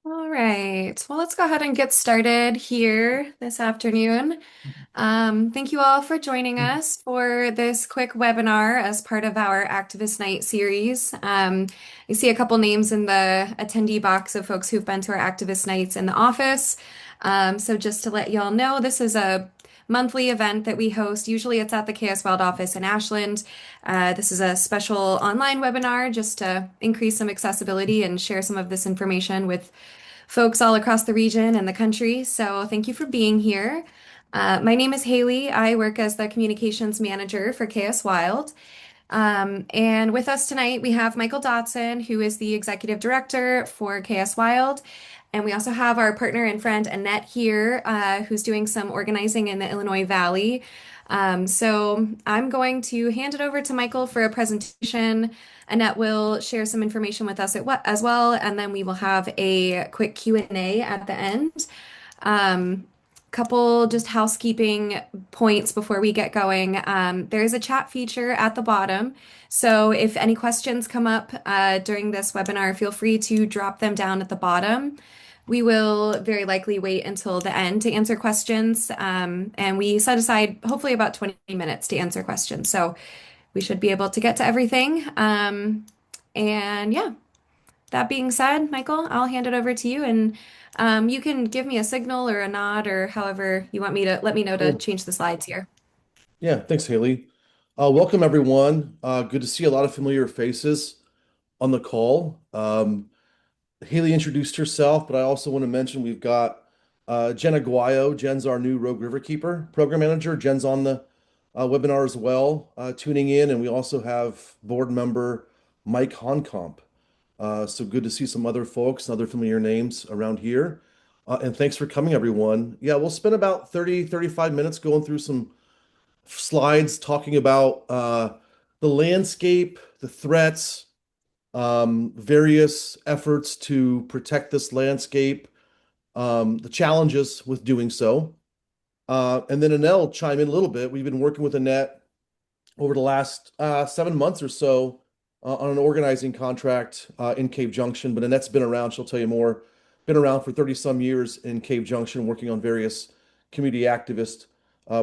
All right. Well, let's go ahead and get started here this afternoon. Thank you all for joining us for this quick webinar as part of our Activist Night series. I see a couple names in the attendee box of folks who've been to our Activist Nights in the office. So just to let y'all know, this is a monthly event that we host. Usually it's at the KS Wild office in Ashland. This is a special online webinar just to increase some accessibility and share some of this information with folks all across the region and the country. So thank you for being here. My name is Haley. I work as the communications manager for KS Wild. And with us tonight, we have Michael Dotson, who is the executive director for KS Wild. And we also have our partner and friend Annette here, who's doing some organizing in the Illinois Valley. So I'm going to hand it over to Michael for a presentation. Annette will share some information with us as well, and then we will have a quick Q&A at the end. Couple just housekeeping points before we get going. There is a chat feature at the bottom. So if any questions come up during this webinar, feel free to drop them down at the bottom. We will very likely wait until the end to answer questions. And we set aside hopefully about 20 minutes to answer questions. So we should be able to get to everything. And yeah, that being said, Michael, I'll hand it over to you and you can give me a signal or a nod or however you want me to let me know to Cool. change the slides here. Yeah, thanks, Haley. Welcome, everyone. Good to see a lot of familiar faces on the call. Haley introduced herself, but I also want to mention we've got Jen Aguayo. Jen's our new Rogue Riverkeeper program manager. Jen's on the webinar as well, tuning in. And we also have board member Mike Honkamp. So good to see some other folks and other familiar names around here. And thanks for coming, everyone. Yeah, we'll spend about 35 minutes going through some slides talking about the landscape, the threats, various efforts to protect this landscape, the challenges with doing so. And then Annette will chime in a little bit. We've been working with Annette over the last 7 months or so on an organizing contract in Cave Junction. But Annette's been around, she'll tell you more, been around for 30 some years in Cave Junction, working on various community activist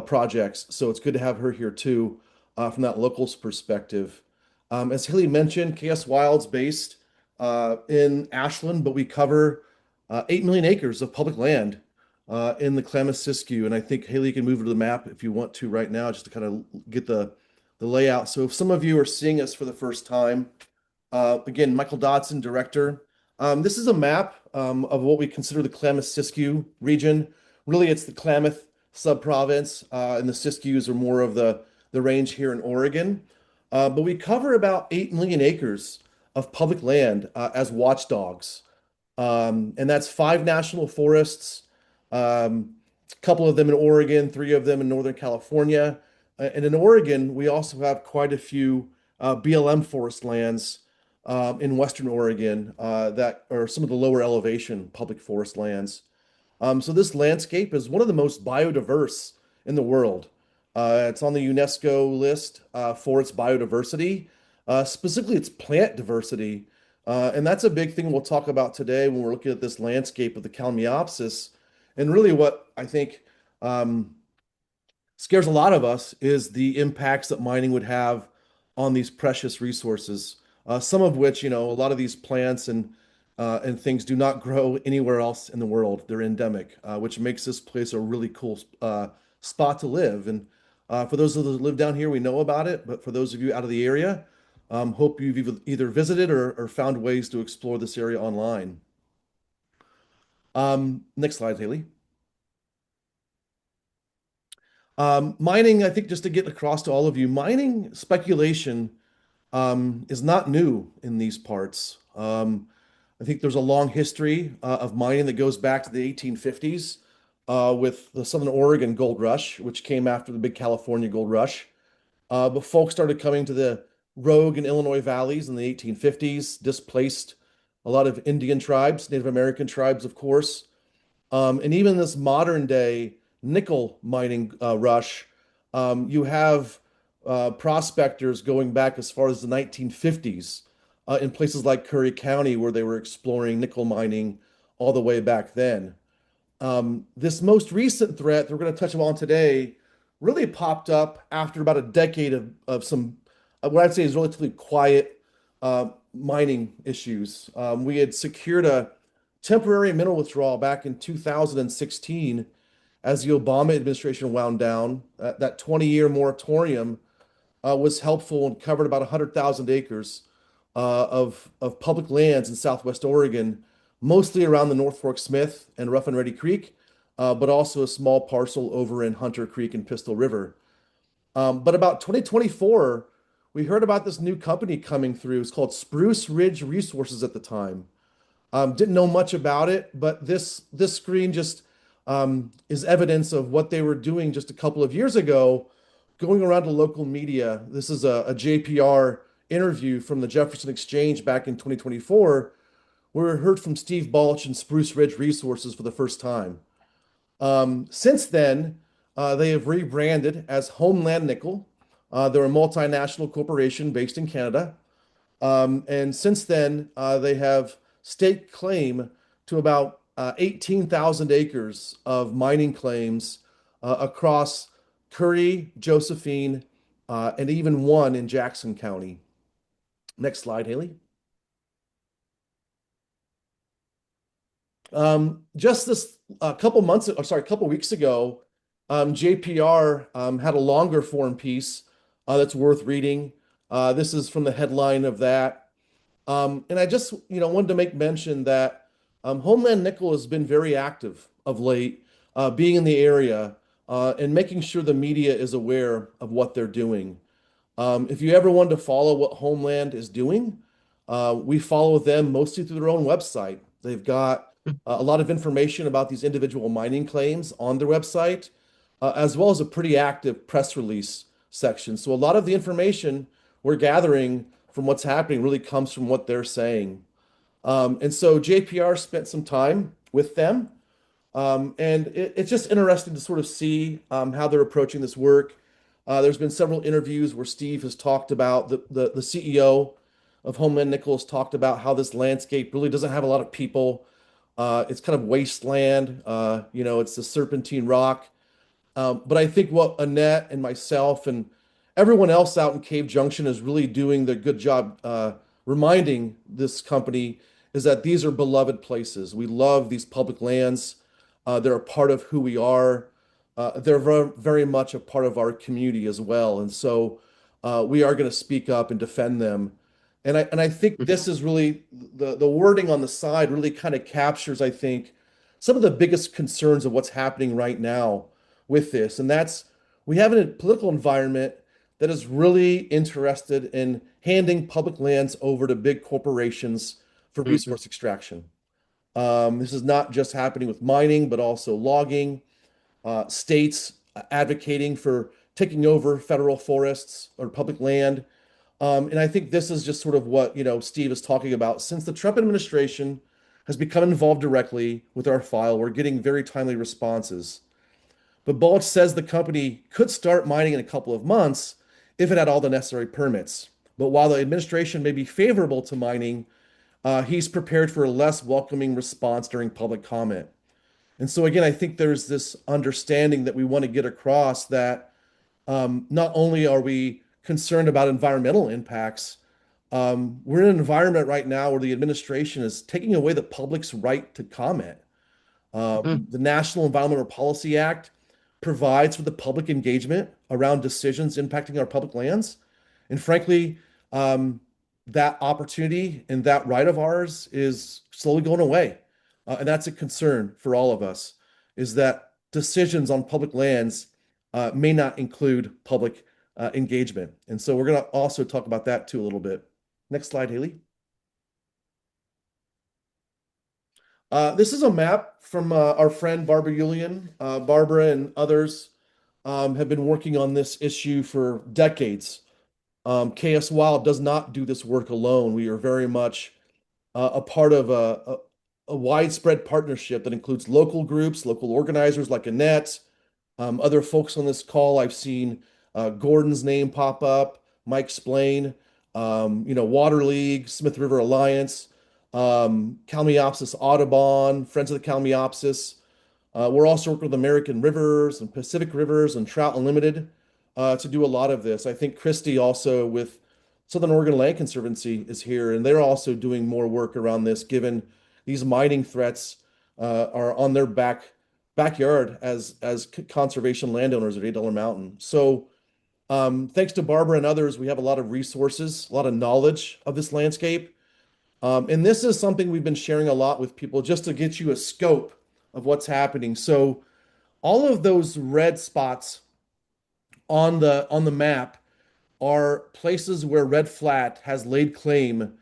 projects. So it's good to have her here too, from that locals perspective. As Hilly mentioned, KS Wild's based in Ashland, but we cover 8 million acres of public land in the Klamath-Siskiyou. And I think Haley can move to the map if you want to right now, just to kind of get the layout. So if some of you are seeing us for the first time, again, Michael Dodson, director. This is a map of what we consider the Klamath-Siskiyou region. Really, it's the Klamath subprovince, and the Siskiyous are more of the range here in Oregon. But we cover about 8 million acres of public land as watchdogs. And that's 5 national forests, a couple of them in Oregon, 3 of them in Northern California. And in Oregon, we also have quite a few BLM forest lands in Western Oregon that are some of the lower elevation public forest lands. So this landscape is one of the most biodiverse in the world. It's on the UNESCO list for its biodiversity, specifically its plant diversity. And that's a big thing we'll talk about today when we're looking at this landscape of the Kalmiopsis. And really what I think scares a lot of us is the impacts that mining would have on these precious resources. Some of which, a lot of these plants and things do not grow anywhere else in the world. They're endemic, which makes this place a really cool spot to live. And for those of us that live down here, we know about it. But for those of you out of the area, hope you've either visited or found ways to explore this area online. Next slide, Haley. Mining, I think just to get across to all of you, mining speculation is not new in these parts. I think there's a long history of mining that goes back to the 1850s with the Southern Oregon Gold Rush, which came after the big California Gold Rush. But folks started coming to the Rogue and Illinois valleys in the 1850s, displaced a lot of Indian tribes, Native American tribes, of course. And even this modern day nickel mining rush, you have prospectors going back as far as the 1950s in places like Curry County, where they were exploring nickel mining all the way back then. This most recent threat that we're going to touch on today really popped up after about a decade of some, what I'd say is relatively quiet mining issues. We had secured a temporary mineral withdrawal back in 2016 as the Obama administration wound down. That 20-year moratorium was helpful and covered about 100,000 acres of public lands in Southwest Oregon, mostly around the North Fork Smith and Rough and Ready Creek, but also a small parcel over in Hunter Creek and Pistol River. But about 2024, we heard about this new company coming through. It's called Spruce Ridge Resources at the time. Didn't know much about it, but this screen just is evidence of what they were doing just a couple of years ago, going around to local media. This is a JPR interview from the Jefferson Exchange back in 2024, where we heard from Steve Balch and Spruce Ridge Resources for the first time. Since then, they have rebranded as Homeland Nickel. They're a multinational corporation based in Canada. And since then, they have staked claim to about 18,000 acres of mining claims across Curry, Josephine, and even one in Jackson County. Next slide, Haley. Just this couple months, or sorry, a couple weeks ago, JPR had a longer form piece that's worth reading. This is from the headline of that. And I just, wanted to make mention that Homeland Nickel has been very active of late, being in the area and making sure the media is aware of what they're doing. If you ever want to follow what Homeland is doing, we follow them mostly through their own website. They've got a lot of information about these individual mining claims on their website, as well as a pretty active press release section. So a lot of the information we're gathering from what's happening really comes from what they're saying. And so JPR spent some time with them. And it's just interesting to sort of see how they're approaching this work. There's been several interviews where Steve has talked about the CEO of Homeland Nickel has talked about how this landscape really doesn't have a lot of people. It's kind of wasteland. It's the serpentine rock. But I think what Annette and myself and everyone else out in Cave Junction is really doing the good job reminding this company is that these are beloved places. We love these public lands. They're a part of who we are. They're very much a part of our community as well. And so we are going to speak up and defend them. And I think this is really the wording on the side really kind of captures, I think, some of the biggest concerns of what's happening right now with this. And that's we have a political environment that is really interested in handing public lands over to big corporations for Mhm. resource extraction. This is not just happening with mining, but also logging, states advocating for taking over federal forests or public land. And I think this is just sort of what, Steve is talking about. Since the Trump administration has become involved directly with our file, we're getting very timely responses. But Balch says the company could start mining in a couple of months if it had all the necessary permits. But while the administration may be favorable to mining, he's prepared for a less welcoming response during public comment. And so, again, I think there's this understanding that we want to get across that not only are we concerned about environmental impacts, we're in an environment right now where the administration is taking away the public's right to comment. Mhm. The National Environmental Policy Act provides for the public engagement around decisions impacting our public lands. And frankly, that opportunity and that right of ours is slowly going away. And that's a concern for all of us, is that decisions on public lands may not include public engagement. And so we're going to also talk about that too a little bit. Next slide, Haley. This is a map from our friend Barbara Yulian. Barbara and others have been working on this issue for decades. KS Wild does not do this work alone. We are very much a part of a widespread partnership that includes local groups, local organizers like Annette, other folks on this call. I've seen Gordon's name pop up, Mike Splain, Water League, Smith River Alliance. Kalmiopsis Audubon, Friends of the Kalmiopsis. We're also working with American Rivers and Pacific Rivers and Trout Unlimited to do a lot of this. I think Christie also with Southern Oregon Land Conservancy is here, and they're also doing more work around this, given these mining threats are on their backyard as conservation landowners at $8 Mountain. So thanks to Barbara and others, we have a lot of resources, a lot of knowledge of this landscape. And this is something we've been sharing a lot with people just to get you a scope of what's happening. So all of those red spots on the map are places where Red Flat has laid claim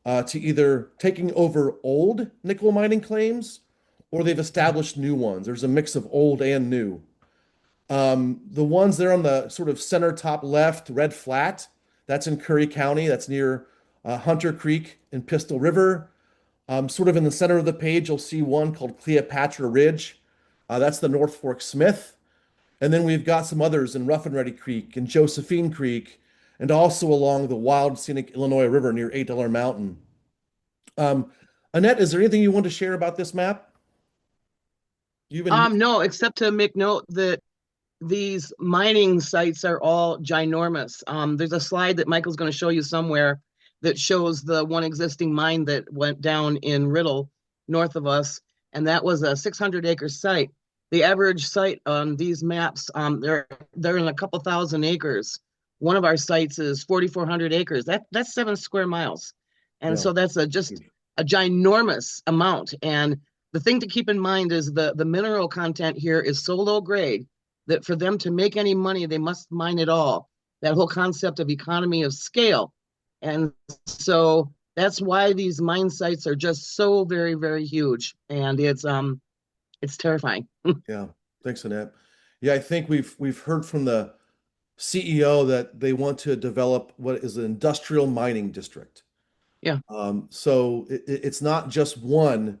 to either taking over old nickel mining claims or they've established new ones. There's a mix of old and new. The ones there on the sort of center top left, Red Flat, that's in Curry County. That's near Hunter Creek and Pistol River. Sort of in the center of the page, you'll see one called Cleopatra Ridge. That's the North Fork Smith. And then we've got some others in Rough and Ready Creek and Josephine Creek, and also along the wild scenic Illinois River near $8 Mountain. Um, Annette, is there anything you want to share about this map? You've been No, except to make note that these mining sites are all ginormous. There's a slide that Michael's going to show you somewhere that shows the one existing mine that went down in Riddle, north of us, and that was a 600-acre site. The average site on these maps, they're in a couple thousand acres. One of our sites is 4,400 acres. That's 7 square miles, and yeah. so that's just a ginormous amount. And the thing to keep in mind is the mineral content here is so low grade that for them to make any money, they must mine it all. That whole concept of economy of scale. And so that's why these mine sites are just so very, very huge. And it's terrifying. Yeah. Thanks, Annette. Yeah, I think we've heard from the CEO that they want to develop what is an industrial mining district. Yeah. So it's not just one,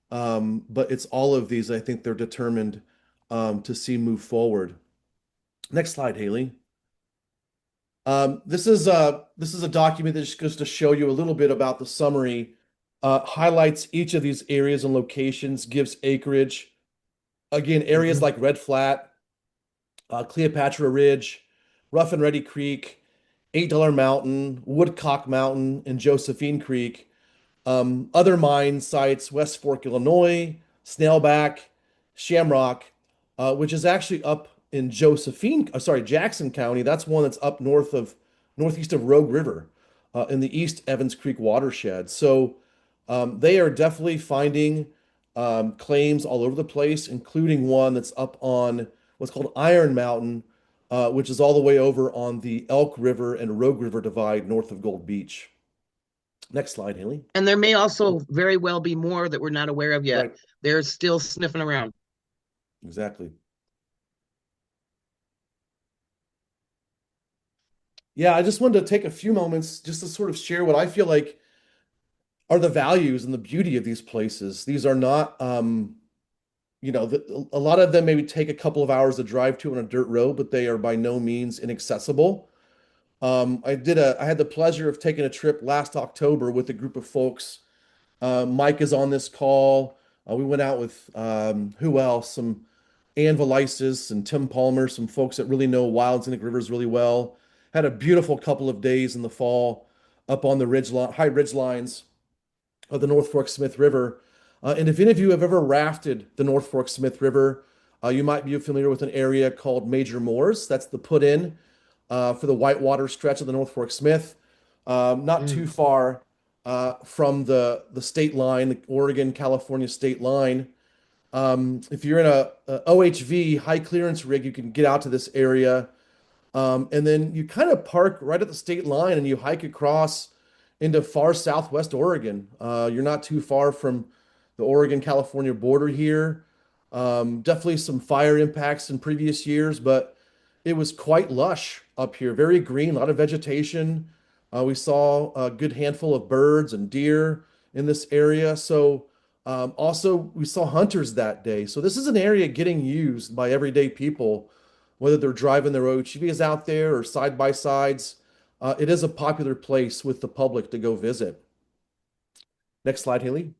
but it's all of these. I think they're determined to see move forward. Next slide, Haley. This is a document that just goes to show you a little bit about the summary, highlights each of these areas and locations, gives acreage. Again, areas Mhm. like Red Flat, Cleopatra Ridge, Rough and Ready Creek, $8 Mountain, Woodcock Mountain, and Josephine Creek. Other mine sites, West Fork, Illinois, Snailback, Shamrock, which is actually up in Jackson County. That's one that's up northeast of Rogue River, in the East Evans Creek watershed. So they are definitely finding claims all over the place, including one that's up on what's called Iron Mountain, which is all the way over on the Elk River and Rogue River divide north of Gold Beach. Next slide, Haley. And there may also very well be more that we're not aware of yet. Right, They're still sniffing around. exactly. Yeah, I just wanted to take a few moments just to sort of share what I feel like are the values and the beauty of these places. These are not, a lot of them maybe take a couple of hours to drive to on a dirt road, but they are by no means inaccessible. I had the pleasure of taking a trip last October with a group of folks. Mike is on this call. We went out with who else? Some Ann Velisis and Tim Palmer, some folks that really know wild scenic rivers really well. Had a beautiful couple of days in the fall up on the high ridge lines of the North Fork Smith River. And if any of you have ever rafted the North Fork Smith River, you might be familiar with an area called Major Moores. That's the put in for the whitewater stretch of the North Fork Smith, not too Mm. far from the state line, the Oregon California state line. If you're in a OHV high clearance rig, you can get out to this area, and then you kind of park right at the state line and you hike across into far southwest Oregon. You're not too far from the Oregon California border here. Definitely some fire impacts in previous years, but it was quite lush up here, very green, a lot of vegetation. We saw a good handful of birds and deer in this area. So, also, we saw hunters that day. So, this is an area getting used by everyday people, whether they're driving their OHVs out there or side by sides. It is a popular place with the public to go visit. Next slide, Haley.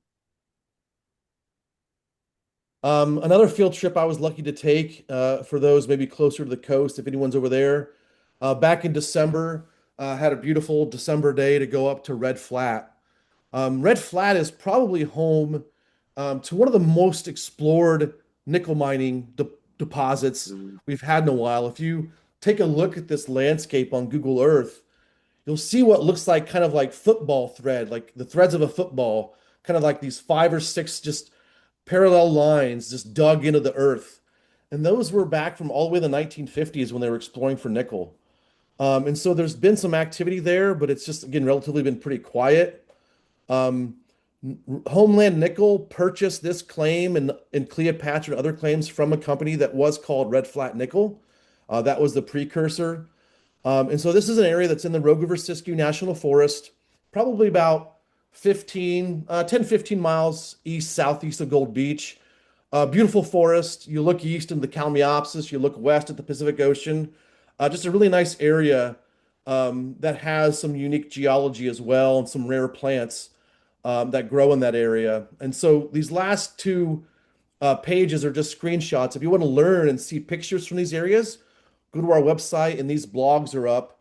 Another field trip I was lucky to take for those maybe closer to the coast, if anyone's over there. Back in December, had a beautiful December day to go up to Red Flat. Red Flat is probably home to one of the most explored nickel mining deposits Mhm. we've had in a while. If you take a look at this landscape on Google Earth, you'll see what looks like kind of like football thread, like the threads of a football, kind of like these five or six just parallel lines just dug into the earth. And those were back from all the way to the 1950s when they were exploring for nickel. And so there's been some activity there, but it's just, again, relatively been pretty quiet. Um, Homeland Nickel purchased this claim and Cleopatra and other claims from a company that was called Red Flat Nickel. That was the precursor. And so this is an area that's in the Rogue River Siskiyou National Forest, probably about 10, 15 miles east, southeast of Gold Beach. Beautiful forest. You look east into the Kalmiopsis, you look west at the Pacific Ocean. Just a really nice area that has some unique geology as well and some rare plants that grow in that area. And so these last two pages are just screenshots. If you want to learn and see pictures from these areas, go to our website and these blogs are up.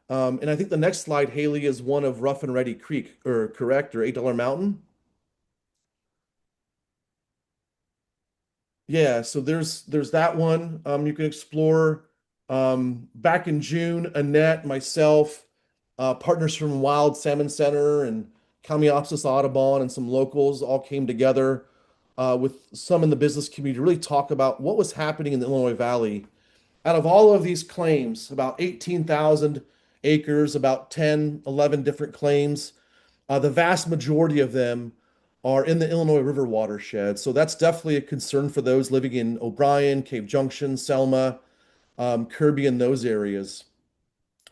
And I think the next slide, Haley, is one of Rough and Ready Creek, or correct, or $8 Mountain. Yeah, so there's that one you can explore. Back in June, Annette, myself, partners from Wild Salmon Center and Kamiopsis Audubon and some locals all came together with some in the business community to really talk about what was happening in the Illinois Valley. Out of all of these claims, about 18,000 acres, about 10, 11 different claims, the vast majority of them are in the Illinois River watershed. So that's definitely a concern for those living in O'Brien, Cave Junction, Selma, Kirby, and those areas.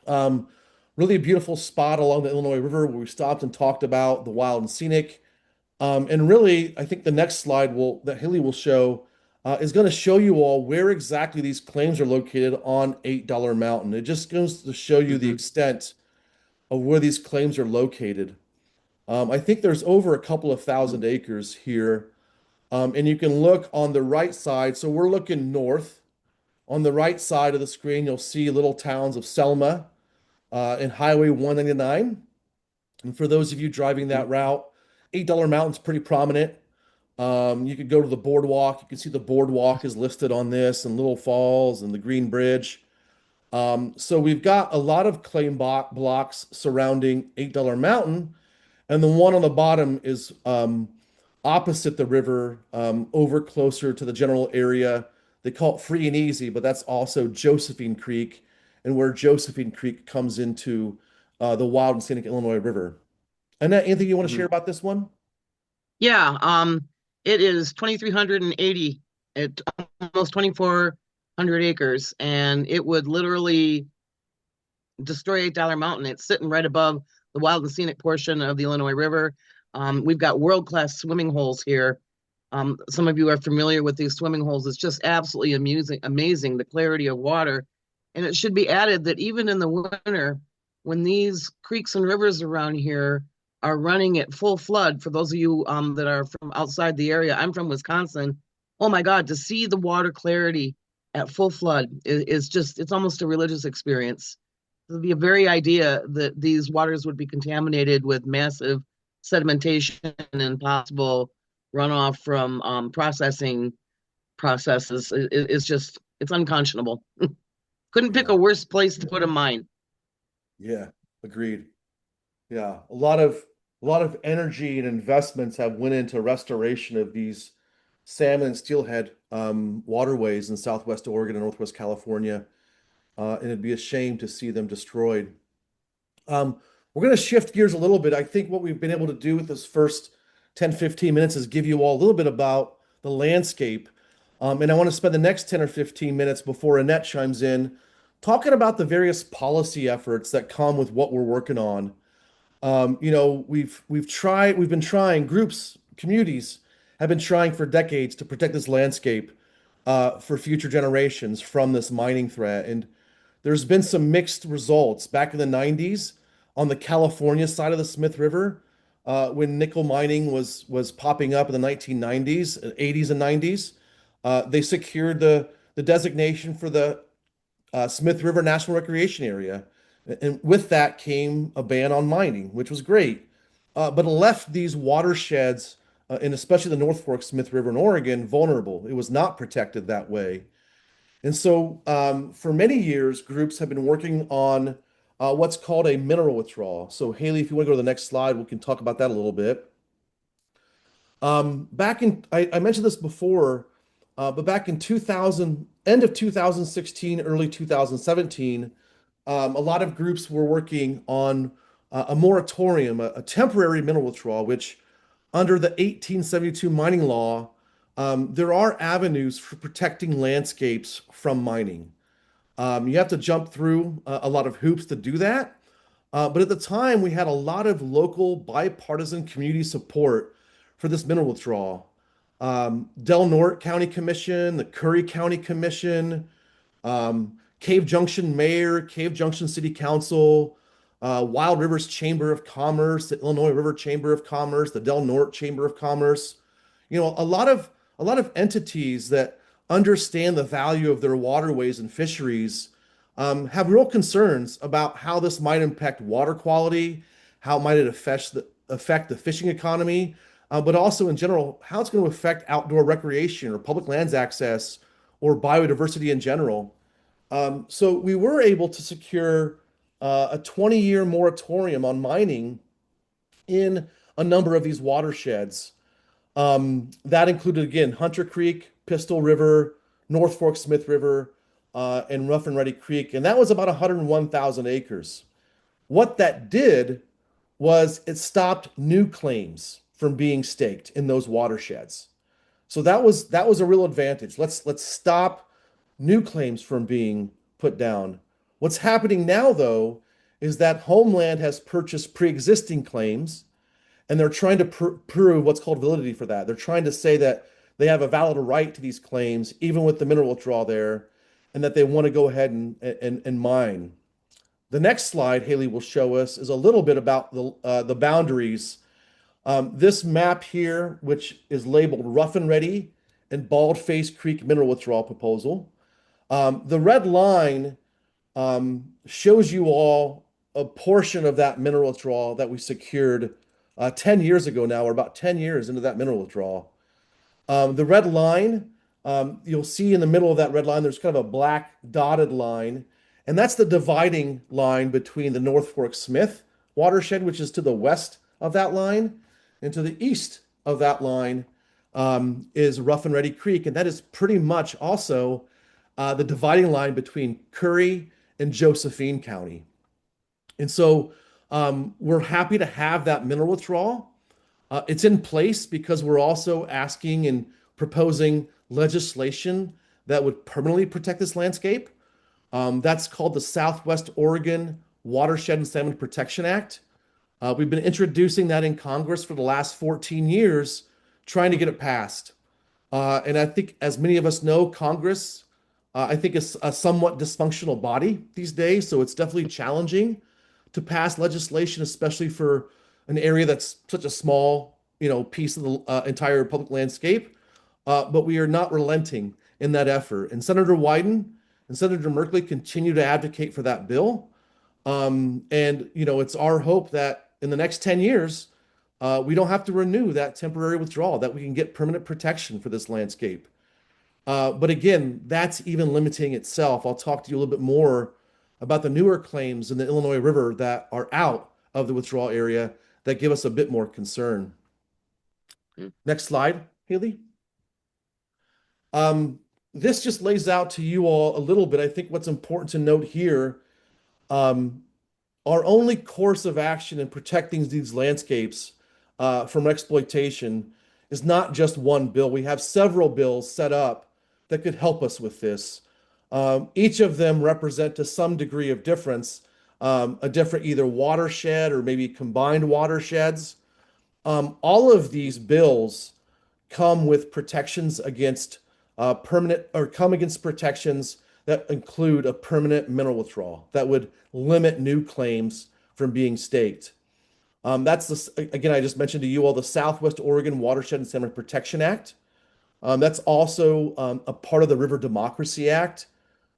Um, Really a beautiful spot along the Illinois River where we stopped and talked about the wild and scenic. And really, I think the next slide that Haley will show is going to show you all where exactly these claims are located on $8 Mountain. It just goes to show you the Mhm. extent of where these claims are located. I think there's over a couple of thousand acres here. And you can look on the right side. So we're looking north. On the right side of the screen, you'll see little towns of Selma and Highway 199. And for those of you driving that route, $8 Mountain's pretty prominent. You could go to the boardwalk. You can see the boardwalk is listed on this, and Little Falls and the Green Bridge. So we've got a lot of claim blocks surrounding $8 Mountain, and the one on the bottom is opposite the river, over closer to the general area. They call it Free and Easy, but that's also Josephine Creek, and where Josephine Creek comes into the Wild and Scenic Illinois River. Annette, anything you want to share Mhm. about this one? Yeah, it is 2,380 at almost 2,400 acres, and it would literally destroy $8 Mountain. It's sitting right above the wild and scenic portion of the Illinois River. We've got world-class swimming holes here. Some of you are familiar with these swimming holes. It's just absolutely amazing the clarity of water. And it should be added that even in the winter, when these creeks and rivers around here are running at full flood, for those of you that are from outside the area, I'm from Wisconsin. Oh my God, to see the water clarity at full flood is just, it's almost a religious experience. The very idea that these waters would be contaminated with massive sedimentation and possible runoff from processing processes is just, it's unconscionable. Couldn't pick Yeah, a worse place to put a mine. yeah, agreed. Yeah, a lot of energy and investments have went into restoration of these salmon and steelhead waterways in Southwest Oregon and Northwest California, and it'd be a shame to see them destroyed. We're going to shift gears a little bit. I think what we've been able to do with this first 10, 15 minutes is give you all a little bit about the landscape. And I want to spend the next 10 or 15 minutes before Annette chimes in talking about the various policy efforts that come with what we're working on. We've been trying, groups, communities have been trying for decades to protect this landscape for future generations from this mining threat. And there's been some mixed results. Back in the 90s, on the California side of the Smith River, when nickel mining was popping up in the 1990s, 80s and 90s. They secured the designation for the Smith River National Recreation Area. And with that came a ban on mining, which was great. But it left these watersheds, and especially the North Fork Smith River in Oregon, vulnerable. It was not protected that way. And so, for many years, groups have been working on what's called a mineral withdrawal. So, Haley, if you want to go to the next slide, we can talk about that a little bit. I mentioned this before, but back in 2000, end of 2016, early 2017, a lot of groups were working on a moratorium, a temporary mineral withdrawal, which under the 1872 mining law, there are avenues for protecting landscapes from mining. You have to jump through a lot of hoops to do that. But at the time, we had a lot of local bipartisan community support for this mineral withdrawal. Del Norte County Commission, the Curry County Commission, Cave Junction Mayor, Cave Junction City Council, Wild Rivers Chamber of Commerce, the Illinois River Chamber of Commerce, the Del Norte Chamber of Commerce. A lot of entities that understand the value of their waterways and fisheries have real concerns about how this might impact water quality, how might it affect the fishing economy, but also in general, how it's going to affect outdoor recreation or public lands access or biodiversity in general. So we were able to secure a 20-year moratorium on mining in a number of these watersheds. That included, again, Hunter Creek, Pistol River, North Fork Smith River, and Rough and Ready Creek. And that was about 101,000 acres. What that did was it stopped new claims from being staked in those watersheds. So that was a real advantage. Let's stop new claims from being put down. What's happening now, though, is that Homeland has purchased pre-existing claims, and they're trying to prove what's called validity for that. They're trying to say that they have a valid right to these claims, even with the mineral withdrawal there, and that they want to go ahead and mine. The next slide Haley will show us is a little bit about the boundaries. This map here, which is labeled Rough and Ready and Bald-Face Creek Mineral Withdrawal Proposal. The red line shows you all a portion of that mineral withdrawal that we secured 10 years ago now, or about 10 years into that mineral withdrawal. The red line, you'll see in the middle of that red line, there's kind of a black dotted line, and that's the dividing line between the North Fork Smith watershed, which is to the west of that line, and to the east of that line is Rough and Ready Creek, and that is pretty much also the dividing line between Curry and Josephine County. And so we're happy to have that mineral withdrawal. It's in place because we're also asking and proposing legislation that would permanently protect this landscape. That's called the Southwest Oregon Watershed and Salmon Protection Act. We've been introducing that in Congress for the last 14 years, trying to get it passed. And I think, as many of us know, Congress, I think, is a somewhat dysfunctional body these days. So it's definitely challenging to pass legislation, especially for an area that's such a small, piece of the entire public landscape. But we are not relenting in that effort. And Senator Wyden and Senator Merkley continue to advocate for that bill. It's our hope that in the next 10 years, we don't have to renew that temporary withdrawal, that we can get permanent protection for this landscape. But again, that's even limiting itself. I'll talk to you a little bit more about the newer claims in the Illinois River that are out of the withdrawal area that give us a bit more concern. Next slide, Haley. This just lays out to you all a little bit. I think what's important to note here, our only course of action in protecting these landscapes from exploitation is not just one bill. We have several bills set up that could help us with this. Each of them represent, to some degree of difference, a different either watershed or maybe combined watersheds. All of these bills come with protections against protections that include a permanent mineral withdrawal that would limit new claims from being staked. That's again, I just mentioned to you all the Southwest Oregon Watershed and Salmon Protection Act. That's also a part of the River Democracy Act,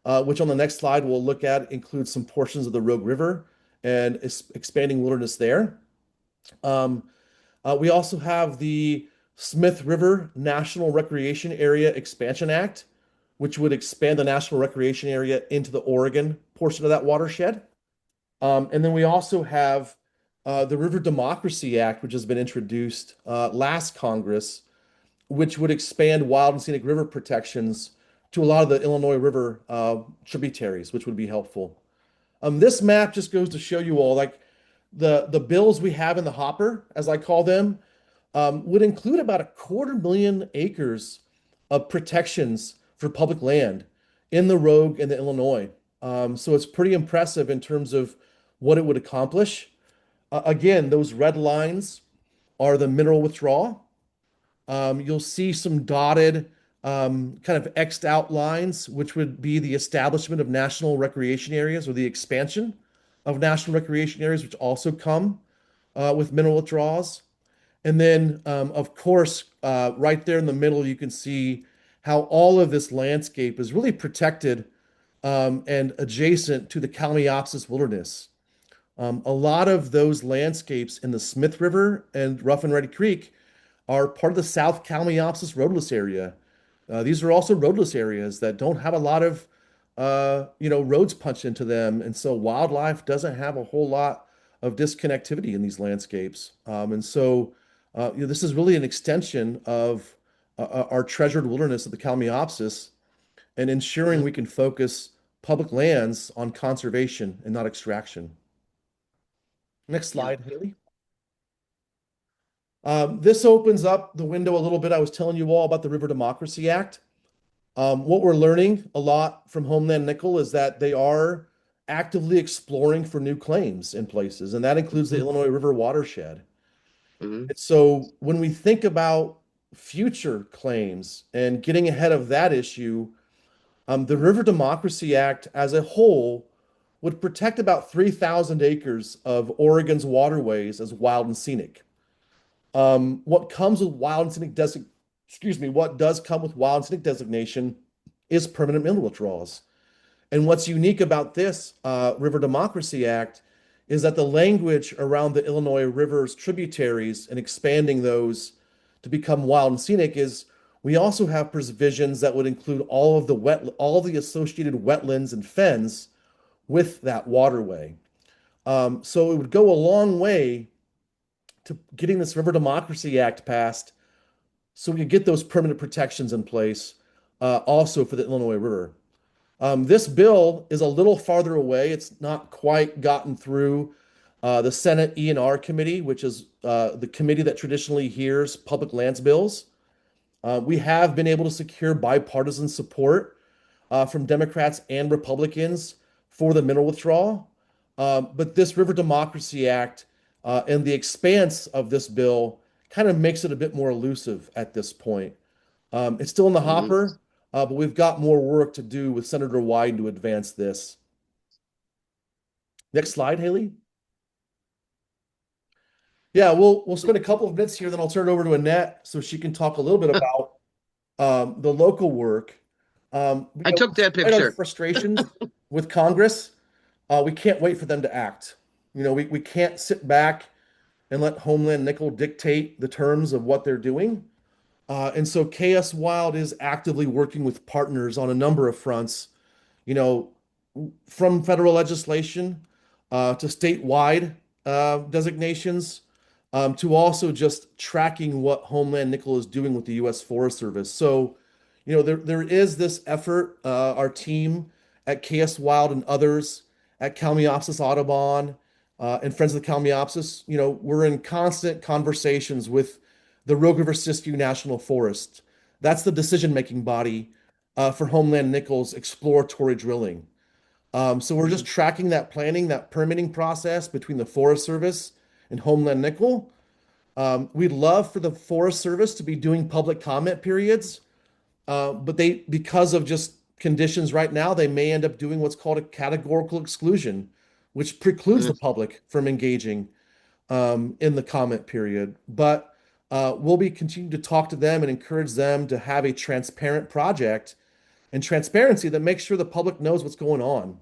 which on the next slide we'll look at includes some portions of the Rogue River and expanding wilderness there. Um, we also have the Smith River National Recreation Area Expansion Act, which would expand the national recreation area into the Oregon portion of that watershed. And then we also have the River Democracy Act, which has been introduced last Congress, which would expand wild and scenic river protections to a lot of the Illinois River tributaries, which would be helpful. This map just goes to show you all like the bills we have in the hopper, as I call them, would include about 250,000 acres of protections for public land in the Rogue and the Illinois. So it's pretty impressive in terms of what it would accomplish. Again, those red lines are the mineral withdrawal. You'll see some dotted kind of X'd out lines, which would be the establishment of national recreation areas or the expansion of national recreation areas, which also come with mineral withdrawals. And then, of course, right there in the middle, you can see how all of this landscape is really protected and adjacent to the Kalmiopsis wilderness. A lot of those landscapes in the Smith River and Rough and Ready Creek are part of the South Kalmiopsis roadless area. These are also roadless areas that don't have a lot of, roads punched into them, and so wildlife doesn't have a whole lot of disconnectivity in these landscapes. This is really an extension of our treasured wilderness of the Kalmiopsis and ensuring Mhm. we can focus public lands on conservation and not extraction. Next Yeah. slide, Haley. This opens up the window a little bit. I was telling you all about the River Democracy Act. What we're learning a lot from Homeland Nickel is that they are actively exploring for new claims in places, and that includes the Mhm. Illinois River watershed. Mhm. And so when we think about future claims and getting ahead of that issue, the River Democracy Act as a whole would protect about 3,000 acres of Oregon's waterways as wild and scenic. What comes with wild and scenic what does come with wild and scenic designation is permanent mineral withdrawals. And what's unique about this River Democracy Act is that the language around the Illinois River's tributaries and expanding those to become wild and scenic is we also have provisions that would include all the associated wetlands and fens with that waterway. So it would go a long way to getting this River Democracy Act passed so we could get those permanent protections in place also for the Illinois River. This bill is a little farther away. It's not quite gotten through the Senate E&R committee, which is the committee that traditionally hears public lands bills. We have been able to secure bipartisan support from Democrats and Republicans for the mineral withdrawal. But this River Democracy Act and the expanse of this bill kind of makes it a bit more elusive at this point. It's still in the Mhm. hopper, but we've got more work to do with Senator Wyden to advance this. Next slide, Haley. Yeah, we'll spend a couple of minutes here, then I'll turn it over to Annette so she can talk a little bit about the local work. I took that Despite our picture. frustrations with Congress, we can't wait for them to act. We can't sit back and let Homeland Nickel dictate the terms of what they're doing. And so KS Wild is actively working with partners on a number of fronts, you know, from federal legislation to statewide designations to also just tracking what Homeland Nickel is doing with the U.S. Forest Service. So, there is this effort, our team at KS Wild and others at Kalmiopsis Audubon and Friends of the Kalmiopsis, we're in constant conversations with the Rogue River Siskiyou National Forest. That's the decision-making body for Homeland Nickel's exploratory drilling. So we're just Mhm. tracking that planning, that permitting process between the Forest Service and Homeland Nickel. We'd love for the Forest Service to be doing public comment periods, but because of just conditions right now, they may end up doing what's called a categorical exclusion, which precludes Mhm. the public from engaging. in the comment period. But we'll be continuing to talk to them and encourage them to have a transparent project and transparency that makes sure the public knows what's going on.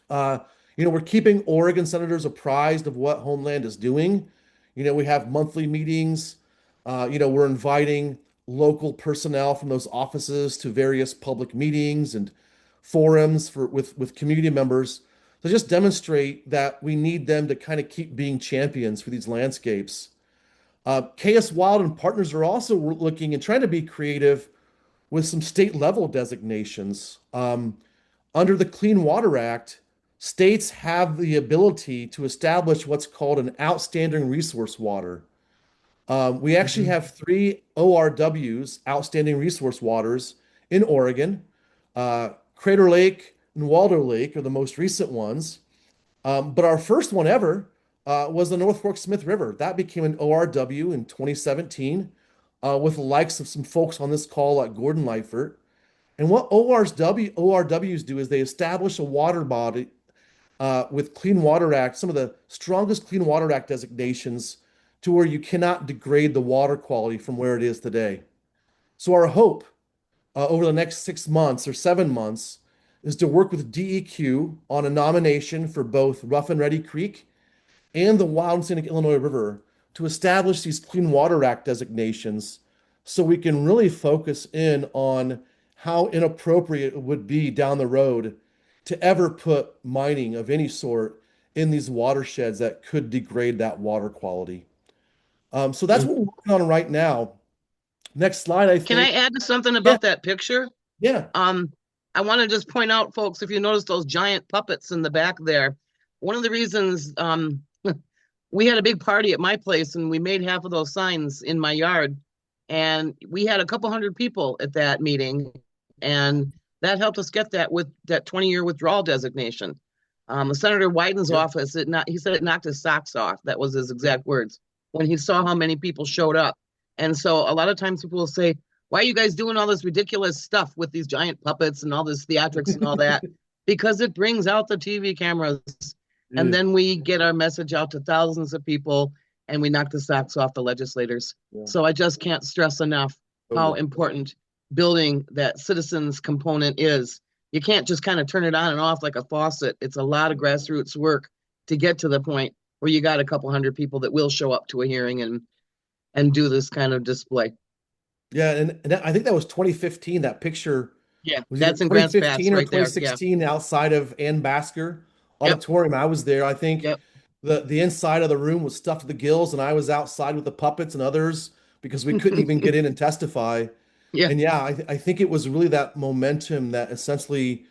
Uh, we're keeping Oregon senators apprised of what Homeland is doing. We have monthly meetings. We're inviting local personnel from those offices to various public meetings and forums with community members to just demonstrate that we need them to kind of keep being champions for these landscapes. KS Wild and partners are also looking and trying to be creative with some state level designations. Under the Clean Water Act, states have the ability to establish what's called an outstanding resource water. We actually Mhm. have three ORWs, outstanding resource waters, in Oregon. Crater Lake and Waldo Lake are the most recent ones. But our first one ever was the North Fork Smith River. That became an ORW in 2017 with the likes of some folks on this call like Gordon Lightfoot. And what ORWs do is they establish a water body with Clean Water Act, some of the strongest Clean Water Act designations to where you cannot degrade the water quality from where it is today. So our hope over the next 6 months or 7 months is to work with DEQ on a nomination for both Rough and Ready Creek and the Wild and Scenic Illinois River to establish these Clean Water Act designations so we can really focus in on how inappropriate it would be down the road to ever put mining of any sort in these watersheds that could degrade that water quality. So that's Mm. what we're working on right now. Next slide, I Can think. I add something Yeah, about that picture? yeah. Um, I want to just point out, folks, if you notice those giant puppets in the back there, one of the reasons we had a big party at my place and we made half of those signs in my yard. And we had a couple hundred people at that meeting. And that helped us get that 20-year withdrawal designation. Senator Wyden's Yeah. office, he said it knocked his socks off. That was his exact words when he saw how many people showed up. And so a lot of times people will say, why are you guys doing all this ridiculous stuff with these giant puppets and all this theatrics and all that? Because it brings out the TV cameras and Yeah, then we get our message out to thousands of people and we knock the socks off the legislators. yeah, So I just can't stress enough how totally. important building that citizens component is. You can't just kind of turn it on and off like a faucet. It's a lot of grassroots work to get to the point where you got a couple hundred people that will show up to a hearing and do this kind of display. Yeah, and I think that was 2015. That picture Yeah, was either that's in Grants Pass 2015 or right there. Yeah. 2016 outside of Ann Basker Yep. Auditorium. I was there. I think Yep. the inside of the room was stuffed to the gills, and I was outside with the puppets and others because we couldn't even get in and testify. Yeah. And yeah, I think it was really that momentum that essentially,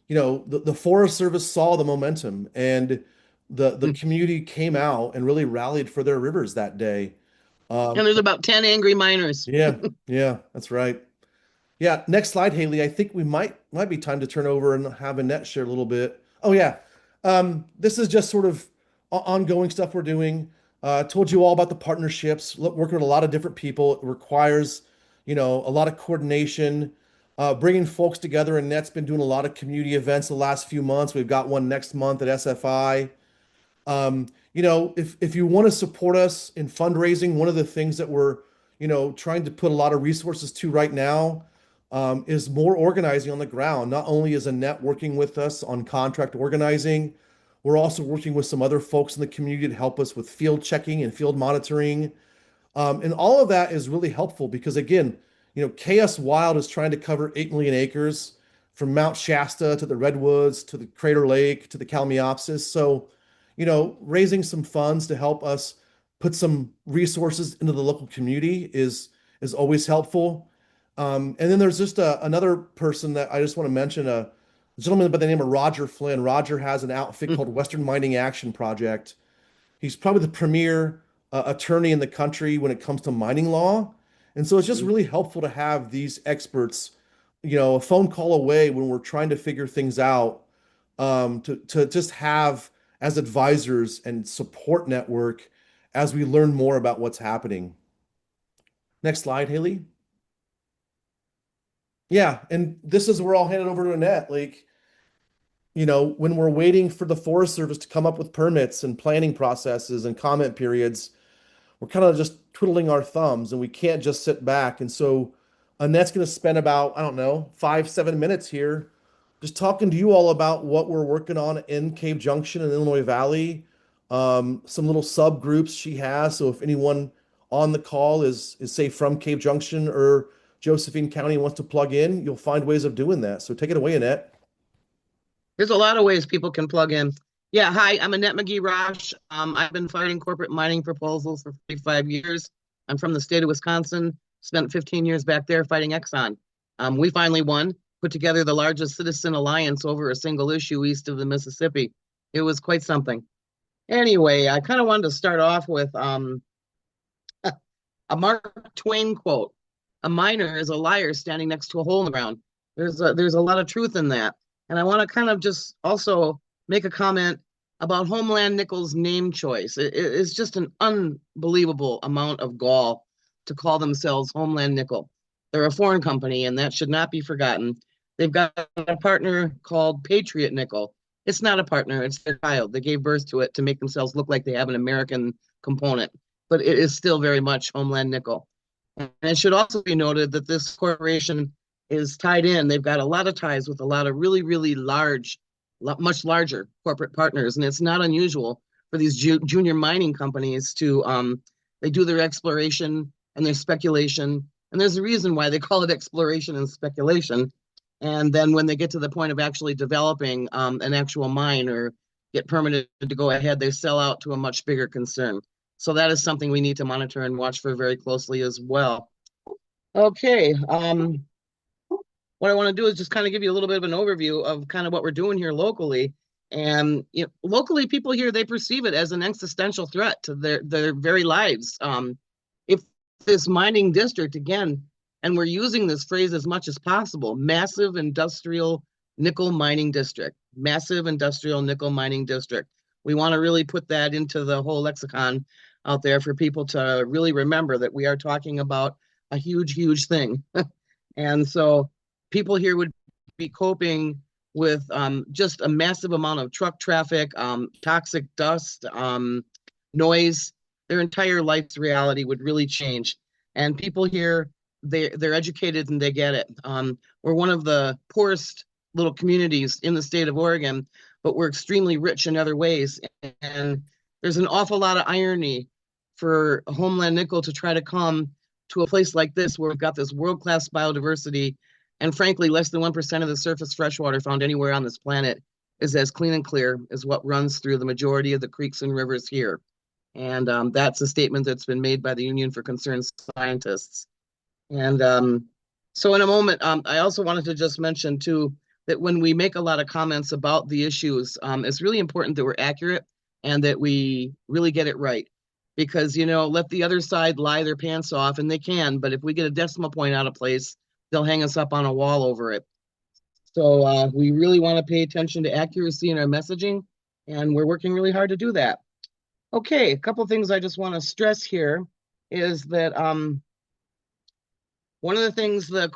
the Forest Service saw the momentum and the And community came out and really rallied for their rivers that day. Um, there's about 10 angry miners. yeah, yeah, that's right. Yeah, next slide, Haley. I think we might be time to turn over and have Annette share a little bit. Oh yeah, this is just sort of ongoing stuff we're doing. Told you all about the partnerships. Working with a lot of different people. It requires, a lot of coordination, bringing folks together. And Annette's been doing a lot of community events the last few months. We've got one next month at SFI. If you want to support us in fundraising, one of the things that we're, trying to put a lot of resources to right now, is more organizing on the ground. Not only is Annette working with us on contract organizing, we're also working with some other folks in the community to help us with field checking and field monitoring. And all of that is really helpful because again, KS Wild is trying to cover 8 million acres from Mount Shasta to the Redwoods to the Crater Lake to the Kalmiopsis. So, raising some funds to help us put some resources into the local community is always helpful. And then there's just another person that I just want to mention, a gentleman by the name of Roger Flynn. Roger has an outfit called Western Mining Action Project. He's probably the premier attorney in the country when it comes to mining law. And so it's just really helpful to have these experts, a phone call away when we're trying to figure things out, to just have as advisors and support network as we learn more about what's happening. Next slide, Haley. Yeah, and this is where I'll hand it over to Annette. Like, when we're waiting for the Forest Service to come up with permits and planning processes and comment periods, we're kind of just twiddling our thumbs and we can't just sit back. And so Annette's going to spend about, I don't know, 5, 7 minutes here just talking to you all about what we're working on in Cave Junction and Illinois Valley, some little subgroups she has. So if anyone on the call is say from Cave Junction or Josephine County and wants to plug in, you'll find ways of doing that. So take it away, Annette. There's a lot of ways people can plug in. Yeah, hi, I'm Annette McGee-Rosh. I've been fighting corporate mining proposals for 45 years. I'm from the state of Wisconsin, spent 15 years back there fighting Exxon. We finally won, put together the largest citizen alliance over a single issue east of the Mississippi. It was quite something. Anyway, I kind of wanted to start off with a Mark Twain quote. A miner is a liar standing next to a hole in the ground. There's a lot of truth in that. And I want to kind of just also make a comment about Homeland Nickel's name choice. It's just an unbelievable amount of gall to call themselves Homeland Nickel. They're a foreign company, and that should not be forgotten. They've got a partner called Patriot Nickel. It's not a partner, it's their child. They gave birth to it to make themselves look like they have an American component, but it is still very much Homeland Nickel. And it should also be noted that this corporation is tied in. They've got a lot of ties with a lot of really, really large, much larger corporate partners. And it's not unusual for these junior mining companies to, they do their exploration and their speculation. And there's a reason why they call it exploration and speculation. And then when they get to the point of actually developing an actual mine or get permitted to go ahead, they sell out to a much bigger concern. So that is something we need to monitor and watch for very closely as well. Okay. What I want to do is just kind of give you a little bit of an overview of kind of what we're doing here locally. And locally, people here, they perceive it as an existential threat to their very lives. If this mining district, again, and we're using this phrase as much as possible, massive industrial nickel mining district, massive industrial nickel mining district. We want to really put that into the whole lexicon out there for people to really remember that we are talking about a huge, huge thing. And so people here would be coping with just a massive amount of truck traffic, toxic dust, noise. Their entire life's reality would really change. And people here, they're educated and they get it. We're one of the poorest little communities in the state of Oregon, but we're extremely rich in other ways. And there's an awful lot of irony for Homeland Nickel to try to come to a place like this where we've got this world-class biodiversity. And frankly, less than 1% of the surface freshwater found anywhere on this planet is as clean and clear as what runs through the majority of the creeks and rivers here. And that's a statement that's been made by the Union for Concerned Scientists. And so in a moment, I also wanted to just mention too, that when we make a lot of comments about the issues, it's really important that we're accurate and that we really get it right. Because, let the other side lie their pants off, and they can, but if we get a decimal point out of place, they'll hang us up on a wall over it. So we really want to pay attention to accuracy in our messaging, and we're working really hard to do that. Okay, a couple things I just want to stress here is that one of the things the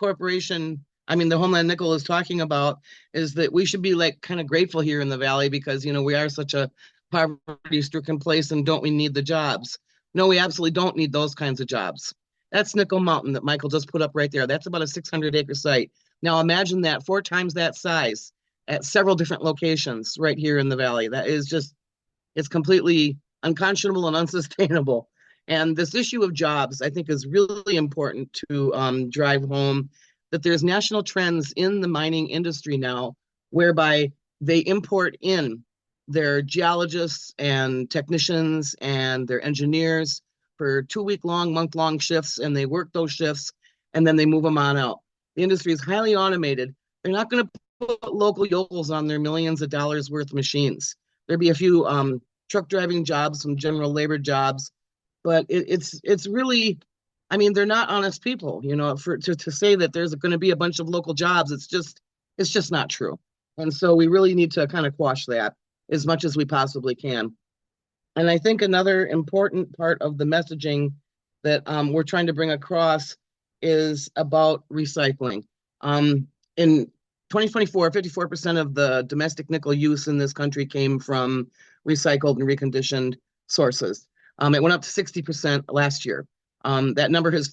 Homeland Nickel is talking about is that we should be kind of grateful here in the Valley because, we are such a poverty-stricken place and don't we need the jobs? No, we absolutely don't need those kinds of jobs. That's Nickel Mountain that Michael just put up right there. That's about a 600-acre site. Now imagine that 4 times that size at several different locations right here in the Valley. That is just, it's completely unconscionable and unsustainable. And this issue of jobs, I think, is really important to drive home that there's national trends in the mining industry now whereby they import in their geologists and technicians and their engineers for 2-week-long, month-long shifts, and they work those shifts, and then they move them on out. The industry is highly automated. They're not going to put local yokels on their millions of dollars worth of machines. There'd be a few truck driving jobs, some general labor jobs, but it's really, they're not honest people. To say that there's going to be a bunch of local jobs, it's just not true. And so we really need to kind of quash that as much as we possibly can. And I think another important part of the messaging that we're trying to bring across is about recycling. In 2024, 54% of the domestic nickel use in this country came from recycled and reconditioned sources. It went up to 60% last year. That number has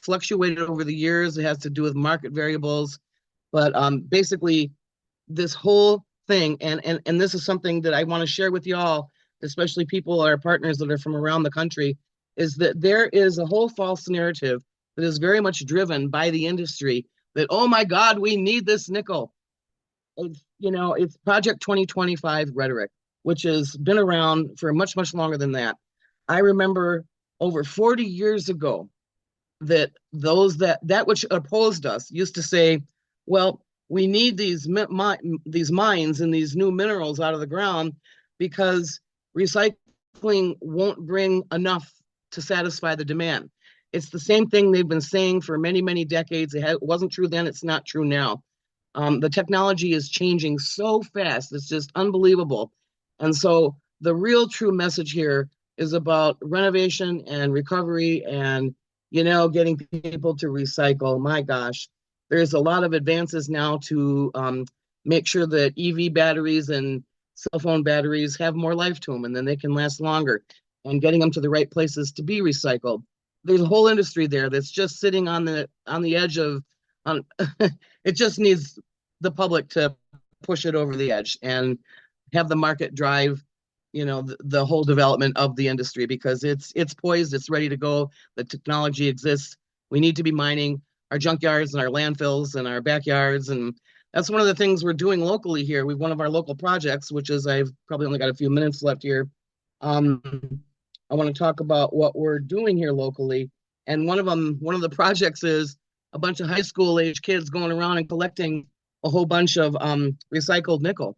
fluctuated over the years. It has to do with market variables, but basically, this whole thing, and this is something that I want to share with y'all, especially people, our partners that are from around the country, is that there is a whole false narrative that is very much driven by the industry that, oh my God, we need this nickel. It's Project 2025 rhetoric, which has been around for much, much longer than that. I remember over 40 years ago that those that which opposed us used to say, well, we need these mines and these new minerals out of the ground because recycling won't bring enough to satisfy the demand. It's the same thing they've been saying for many, many decades. It wasn't true then, it's not true now. The technology is changing so fast, it's just unbelievable. And so the real true message here is about renovation and recovery and, getting people to recycle. My gosh, there's a lot of advances now to make sure that EV batteries and cell phone batteries have more life to them and then they can last longer, and getting them to the right places to be recycled. There's a whole industry there that's just sitting on the edge of it just needs the public to push it over the edge and have the market drive the whole development of the industry, because it's poised, it's ready to go, the technology exists. We need to be mining our junkyards and our landfills and our backyards, and that's one of the things we're doing locally here. We've one of our local projects, which is, I've probably only got a few minutes left here. I want to talk about what we're doing here locally, and one of the projects is a bunch of high school age kids going around and collecting a whole bunch of recycled nickel.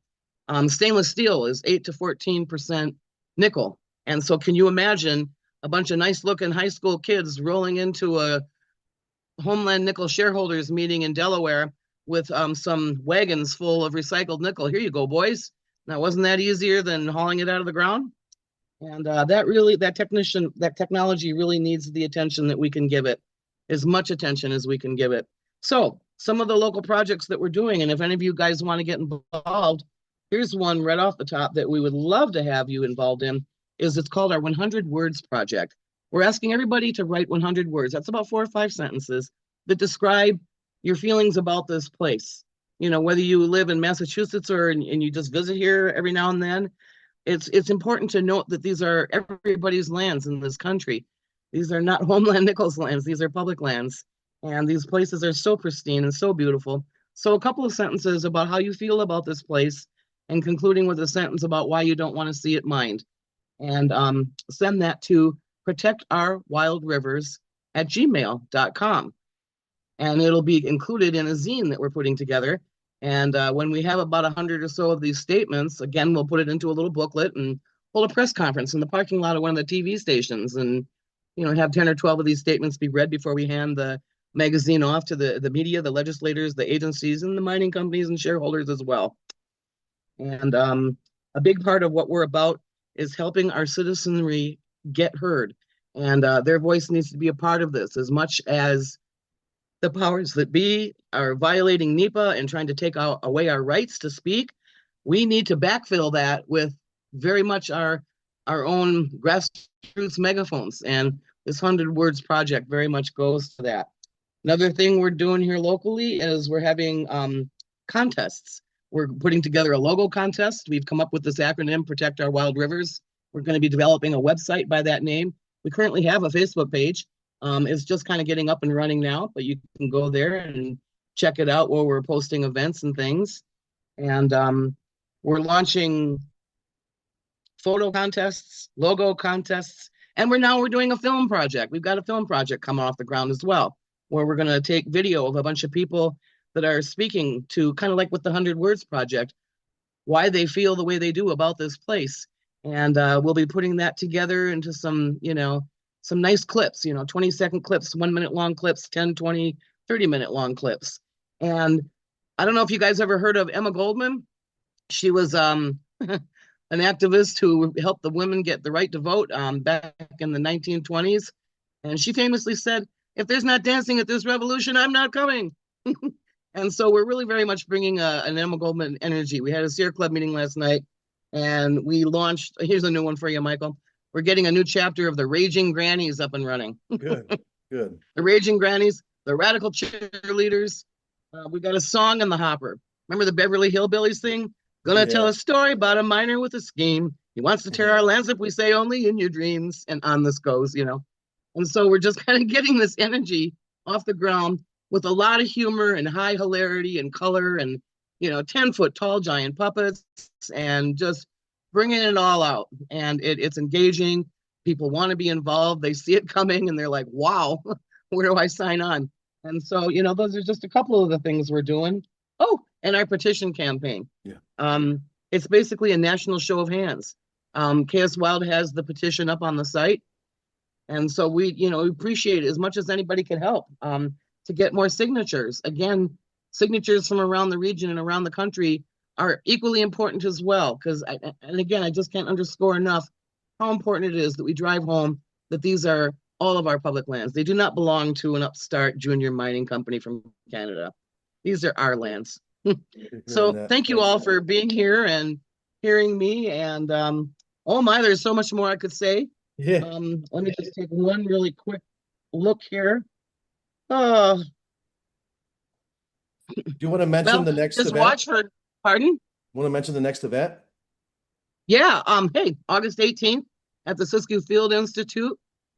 Stainless steel is 8 to 14% nickel. And so can you imagine a bunch of nice looking high school kids rolling into a Homeland Nickel shareholders meeting in Delaware with some wagons full of recycled nickel? Here you go, boys. Now, wasn't that easier than hauling it out of the ground? And that technology really needs the attention that we can give it, as much attention as we can give it. So some of the local projects that we're doing, and if any of you guys want to get involved, here's one right off the top that we would love to have you involved in. It's called our 100 Words Project. We're asking everybody to write 100 words. That's about 4 or 5 sentences that describe your feelings about this place. Whether you live in Massachusetts and you just visit here every now and then, it's important to note that these are everybody's lands in this country. These are not Homeland Nickel's lands. These are public lands. And these places are so pristine and so beautiful. So a couple of sentences about how you feel about this place, and concluding with a sentence about why you don't want to see it mined. And send that to protectourwildrivers@gmail.com. And it'll be included in a zine that we're putting together. And when we have about 100 or so of these statements, again, we'll put it into a little booklet and hold a press conference in the parking lot of one of the TV stations, and have 10 or 12 of these statements be read before we hand the magazine off to the media, the legislators, the agencies, and the mining companies and shareholders as well. And a big part of what we're about is helping our citizenry get heard. And their voice needs to be a part of this, as much as the powers that be are violating NEPA and trying to take away our rights to speak. We need to backfill that with very much our own grassroots megaphones. And this 100 Words Project very much goes to that. Another thing we're doing here locally is we're having contests. We're putting together a logo contest. We've come up with this acronym, Protect Our Wild Rivers. We're going to be developing a website by that name. We currently have a Facebook page. It's just kind of getting up and running now, but you can go there and check it out where we're posting events and things. And we're launching photo contests, logo contests, and we're doing a film project. We've got a film project coming off the ground as well, where we're going to take video of a bunch of people that are speaking to, kind of like with the 100 Words Project, why they feel the way they do about this place. And we'll be putting that together into some nice clips, 20-second clips, 1-minute long clips, 10, 20, 30-minute long clips. And I don't know if you guys ever heard of Emma Goldman. She was an activist who helped the women get the right to vote back in the 1920s. And she famously said, "If there's not dancing at this revolution, I'm not coming." And so we're really very much bringing an Emma Goldman energy. We had a Sierra Club meeting last night, and we launched. Here's a new one for you, Michael. We're getting a new chapter of the Raging Grannies up and running. Good, good. The Raging Grannies, the Radical Cheerleaders. We got a song in the hopper. Remember the Beverly Hillbillies thing? Gonna tell Yeah. a story about a miner with a scheme. He wants to tear our lands up, we say only in your dreams. And on this goes. And so we're just kind of getting this energy off the ground with a lot of humor and high hilarity and color and 10-foot tall giant puppets and just bringing it all out. And it's engaging. People want to be involved. They see it coming and they're like, wow, where do I sign on? And so, those are just a couple of the things we're doing. Oh, and our petition campaign. Yeah. It's basically a national show of hands. KS Wild has the petition up on the site. And so we appreciate it as much as anybody can help to get more signatures. Again, signatures from around the region and around the country are equally important as well. And again, I just can't underscore enough how important it is that we drive home that these are all of our public lands. They do not belong to an upstart junior mining company from Canada. These are our lands. So thank you all for being here and hearing me. And oh my, there's so much more I could say. Yeah. Let me just take one really quick look here. Oh, Do you want to mention well, the next just event? watch for, pardon? Want to mention the next event? Yeah, hey, August 18th at the Siskiyou Field Institute.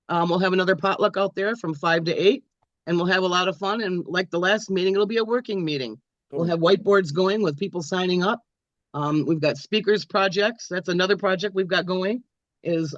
We'll have another potluck out there from 5 to 8, and we'll have a lot of fun. And like the last meeting, it'll be a working meeting. We'll have whiteboards going with people signing up. We've got speakers projects. That's another project we've got going is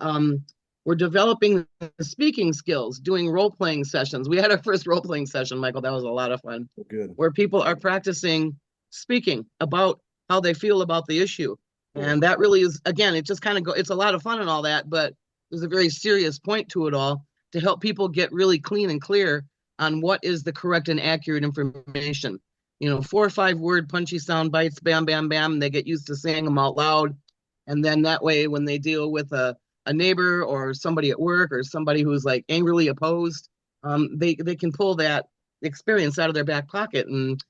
we're developing the speaking skills, doing role-playing sessions. We had our first role-playing session, Michael. That was a lot of fun. Good. Where people are practicing speaking about how they feel about the issue. And that really is, again, it just kind of it's a lot of fun and all that, but there's a very serious point to it all to help people get really clean and clear on what is the correct and accurate information. 4 or 5 word punchy sound bites, bam, bam, bam. They get used to saying them out loud. And then that way, when they deal with a neighbor or somebody at work or somebody who's like angrily opposed, they can pull that experience out of their back pocket and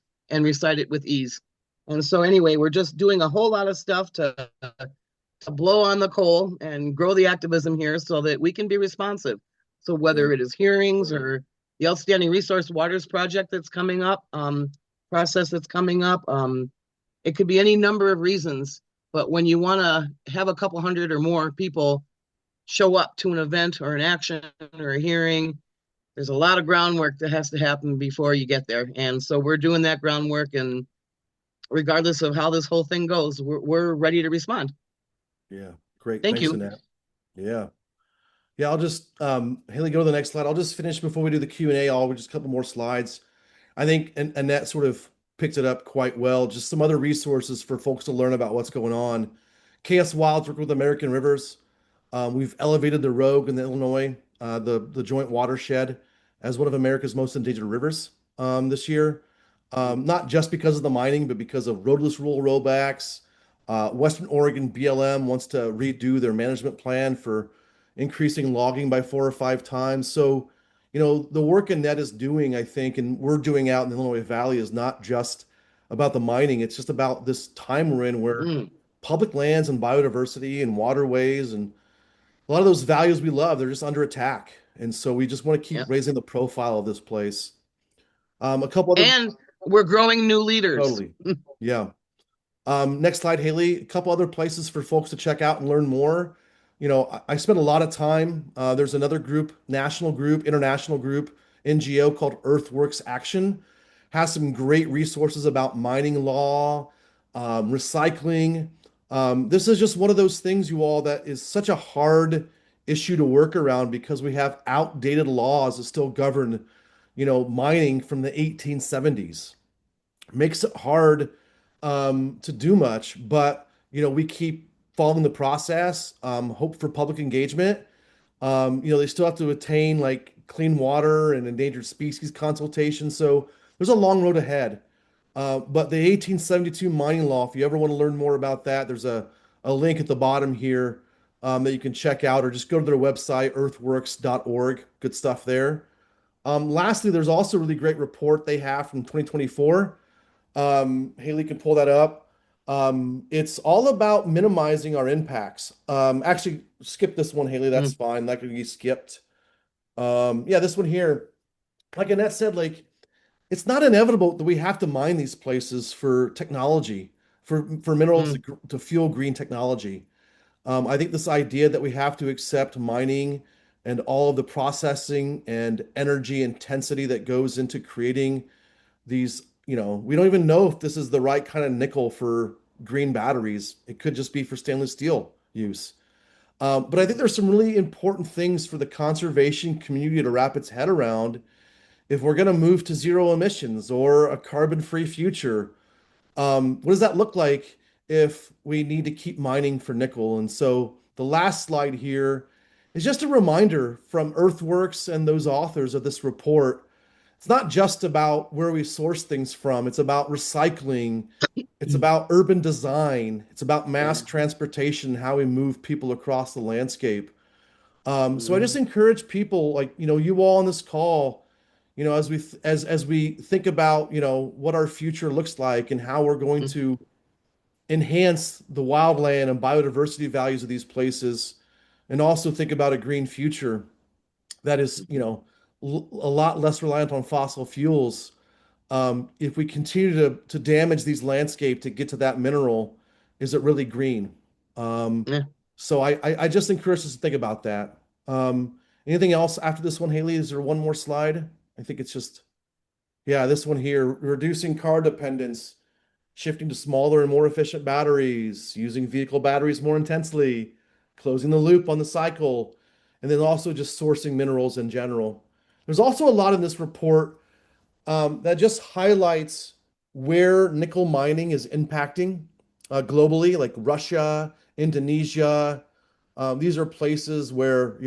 recite it with ease. And so anyway, we're just doing a whole lot of stuff to blow on the coal and grow the activism here so that we can be responsive. So whether it is hearings or the Outstanding Resource Waters project that's coming up, process that's coming up, it could be any number of reasons. But when you want to have a couple hundred or more people show up to an event or an action or a hearing, there's a lot of groundwork that has to happen before you get there. And so we're doing that groundwork, and regardless of how this whole thing goes, we're ready to respond. Yeah, great. Thank Thanks, you. Annette. Yeah. Yeah, I'll just Haley, go to the next slide. I'll just finish before we do the Q&A. I'll just a couple more slides. I think Annette sort of picked it up quite well. Just some other resources for folks to learn about what's going on. KS Wild's working with American Rivers. We've elevated the Rogue in the Illinois, the joint watershed, as one of America's most endangered rivers this year. Not just because of the mining, but because of roadless rural rollbacks. Western Oregon BLM wants to redo their management plan for increasing logging by 4 or 5 times. So, the work Annette is doing, I think, and we're doing out in the Illinois Valley is not just about the mining. It's just about this time we're in where public lands and biodiversity and waterways and a lot of those values we love, they're just under attack. And so we just want to keep raising the profile of this place. A couple other And we're growing new leaders. Totally. Yeah. Next slide, Haley. A couple other places for folks to check out and learn more. I spent a lot of time. There's another group, national group, international group, NGO called Earthworks Action. Has some great resources about mining law, recycling. This is just one of those things, you all, that is such a hard issue to work around because we have outdated laws that still govern, mining from the 1870s. Makes it hard to do much, but we keep following the process. Hope for public engagement. They still have to attain like clean water and endangered species consultation. So there's a long road ahead. But the 1872 mining law, if you ever want to learn more about that, there's a link at the bottom here that you can check out, or just go to their website, earthworks.org. Good stuff there. Lastly, there's also a really great report they have from 2024. Haley can pull that up. It's all about minimizing our impacts. Actually, skip this one, Haley. That's Mm, fine. That could be skipped. Yeah, this one here. Like Annette said, like it's not inevitable that we have to mine these places for technology, for minerals mm, to fuel green technology. I think this idea that we have to accept mining and all of the processing and energy intensity that goes into creating these, we don't even know if this is the right kind of nickel for green batteries. It could just be for stainless steel use. But I think there's some really important things for the conservation community to wrap its head around if we're going to move to zero emissions or a carbon-free future. What does that look like if we need to keep mining for nickel? And so the last slide here is just a reminder from Earthworks and those authors of this report. It's not just about where we source things from, it's about recycling, it's mm. about urban design, it's about mass transportation, how we move people across the landscape. So I just Mm, encourage people like, you all on this call, as we think about, what our future looks like and how we're going mm, to enhance the wildland and biodiversity values of these places, and also think about a green future that is, a lot less reliant on fossil fuels. If we continue to damage these landscape to get to that mineral, is it really green? Um, yeah. so I just encourage us to think about that. Anything else after this one, Haley? Is there one more slide? I think it's just, yeah, this one here, reducing car dependence, shifting to smaller and more efficient batteries, using vehicle batteries more intensely, closing the loop on the cycle, and then also just sourcing minerals in general. There's also a lot in this report that just highlights where nickel mining is impacting globally, like Russia, Indonesia. These are places where,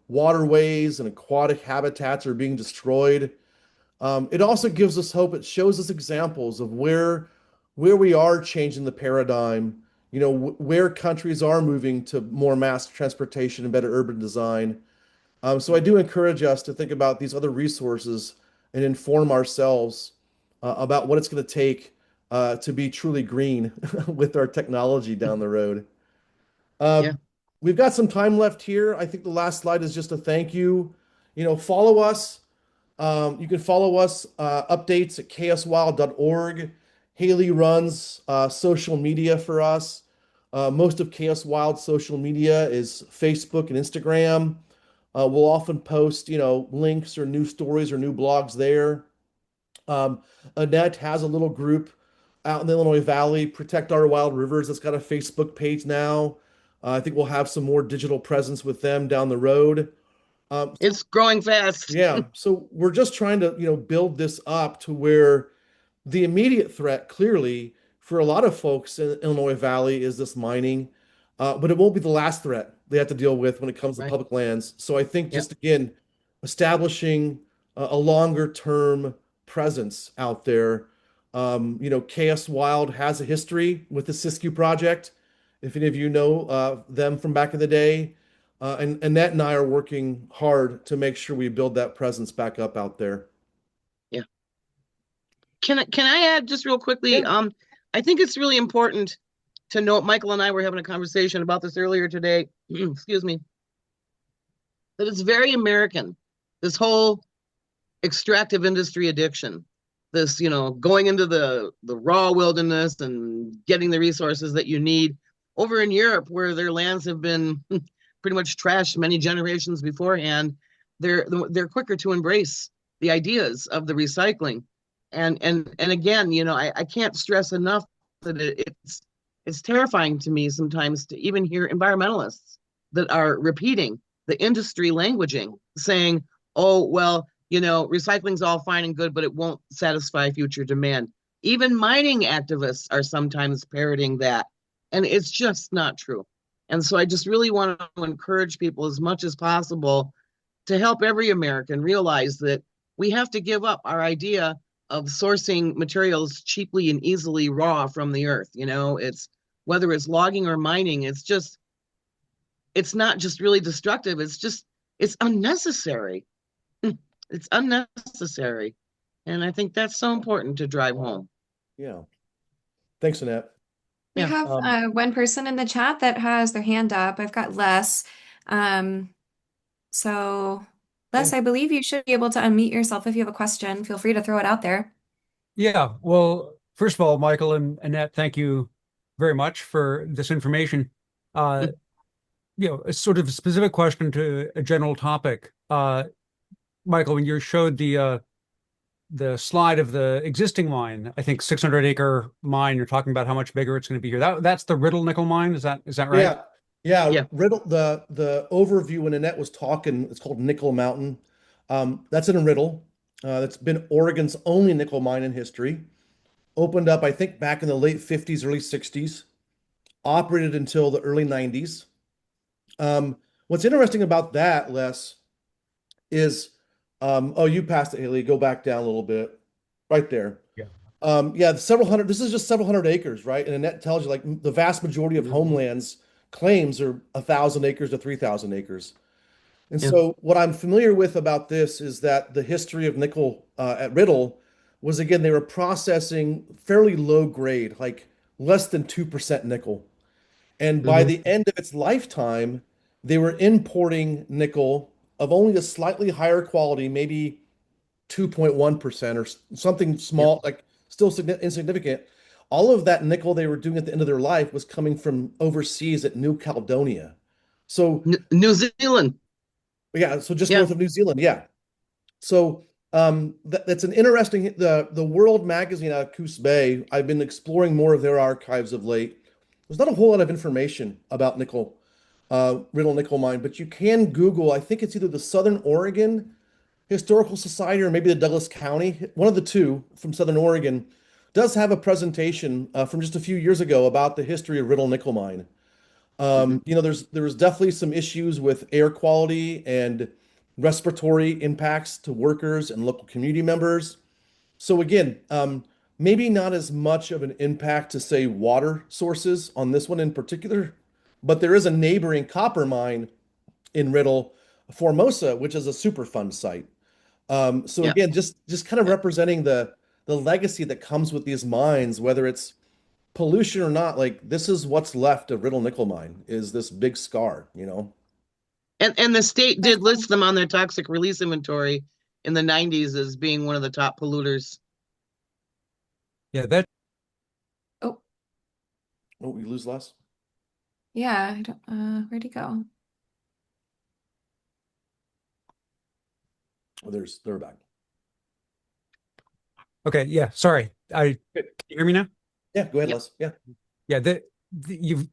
waterways and aquatic habitats are being destroyed. It also gives us hope. It shows us examples of where we are changing the paradigm, where countries are moving to more mass transportation and better urban design. So I do encourage us to think about these other resources and inform ourselves about what it's going to take to be truly green with our technology down the road. Uh, Yeah. we've got some time left here. I think the last slide is just a thank you. Follow us. You can follow us updates at kswild.org. Haley runs social media for us. Most of KS Wild social media is Facebook and Instagram. We'll often post, links or new stories or new blogs there. Um, Annette has a little group out in the Illinois Valley, Protect Our Wild Rivers. That's got a Facebook page now. I think we'll have some more digital presence with them down the road. So It's growing fast. yeah, so we're just trying to, build this up to where the immediate threat, clearly, for a lot of folks in Illinois Valley is this mining, but it won't be the last threat they have to deal with when it comes to Right. public lands. So I think Yep. just again, establishing a longer term presence out there. KS Wild has a history with the Siskiyou project. If any of you know them from back in the day, and Annette and I are working hard to make sure we build that presence back up out there. Yeah. Can I add just real quickly? Yeah. I think it's really important to note, Michael and I were having a conversation about this earlier today, excuse me, that it's very American. This whole extractive industry addiction, this, going into the raw wilderness and getting the resources that you need. Over in Europe, where their lands have been pretty much trashed many generations beforehand, they're quicker to embrace the ideas of the recycling. And again, I can't stress enough that it's terrifying to me sometimes to even hear environmentalists that are repeating the industry languaging, saying, "Oh, well, recycling's all fine and good, but it won't satisfy future demand." Even mining activists are sometimes parroting that, and it's just not true. And so I just really want to encourage people as much as possible to help every American realize that we have to give up our idea of sourcing materials cheaply and easily raw from the earth. It's whether it's logging or mining, it's not just really destructive, it's unnecessary. It's unnecessary. And I think that's so important to drive home. Yeah. Thanks, Annette. We Yeah. have Um, one person in the chat that has their hand up. I've got Les. Um, so, Les, yeah. I believe you should be able to unmute yourself if you have a question. Feel free to throw it out there. Yeah, well, first of all, Michael and Annette, thank you very much for this information. Uh, a sort of specific question to a general topic. Michael, when you showed the slide of the existing mine, I think 600-acre mine, you're talking about how much bigger it's going to be here. That's the Riddle nickel mine. Is that right? Yeah. Yeah. Yeah. Riddle, the overview when Annette was talking, it's called Nickel Mountain. That's in a Riddle. That's been Oregon's only nickel mine in history. Opened up, I think, back in the late 50s, early 60s. Operated until the early 90s. What's interesting about that, Les, is oh, you passed it, Haley. Go back down a little bit. Right there. Yeah. Yeah, several hundred, this is just several hundred acres, right? And Annette tells you like the vast majority of homelands claims are 1,000 acres to 3,000 acres. And Yeah. so what I'm familiar with about this is that the history of nickel at Riddle was, again, they were processing fairly low grade, like less than 2% nickel. And by Hmm. the end of its lifetime, they were importing nickel of only a slightly higher quality, maybe 2.1% or something Yeah. small, like still insignificant. All of that nickel they were doing at the end of their life was coming from overseas at New Caledonia. So, New Zealand. yeah, so just Yeah. north of New Zealand. Yeah. So, that's an interesting, the World magazine out of Coos Bay. I've been exploring more of their archives of late. There's not a whole lot of information about Riddle Nickel Mine, but you can Google, I think it's either the Southern Oregon Historical Society or maybe the Douglas County, one of the two from Southern Oregon, does have a presentation from just a few years ago about the history of Riddle Nickel Mine. Hmm. There was definitely some issues with air quality and respiratory impacts to workers and local community members. So again, maybe not as much of an impact to say water sources on this one in particular, but there is a neighboring copper mine in Riddle, Formosa, which is a Superfund site. So Yeah. again, just kind of representing the legacy that comes with these mines, whether it's pollution or not, like this is what's left of Riddle Nickel Mine is this big scar, you know? And the state There's did list them on their toxic release inventory in the 90s as being one of the top polluters. Yeah, that oh, Oh, we lose less? yeah, I don't, where'd he go? Oh, they're back. okay. Yeah, sorry. Can you hear me now? Yeah, go ahead, Yep. Les. Yeah. Yeah,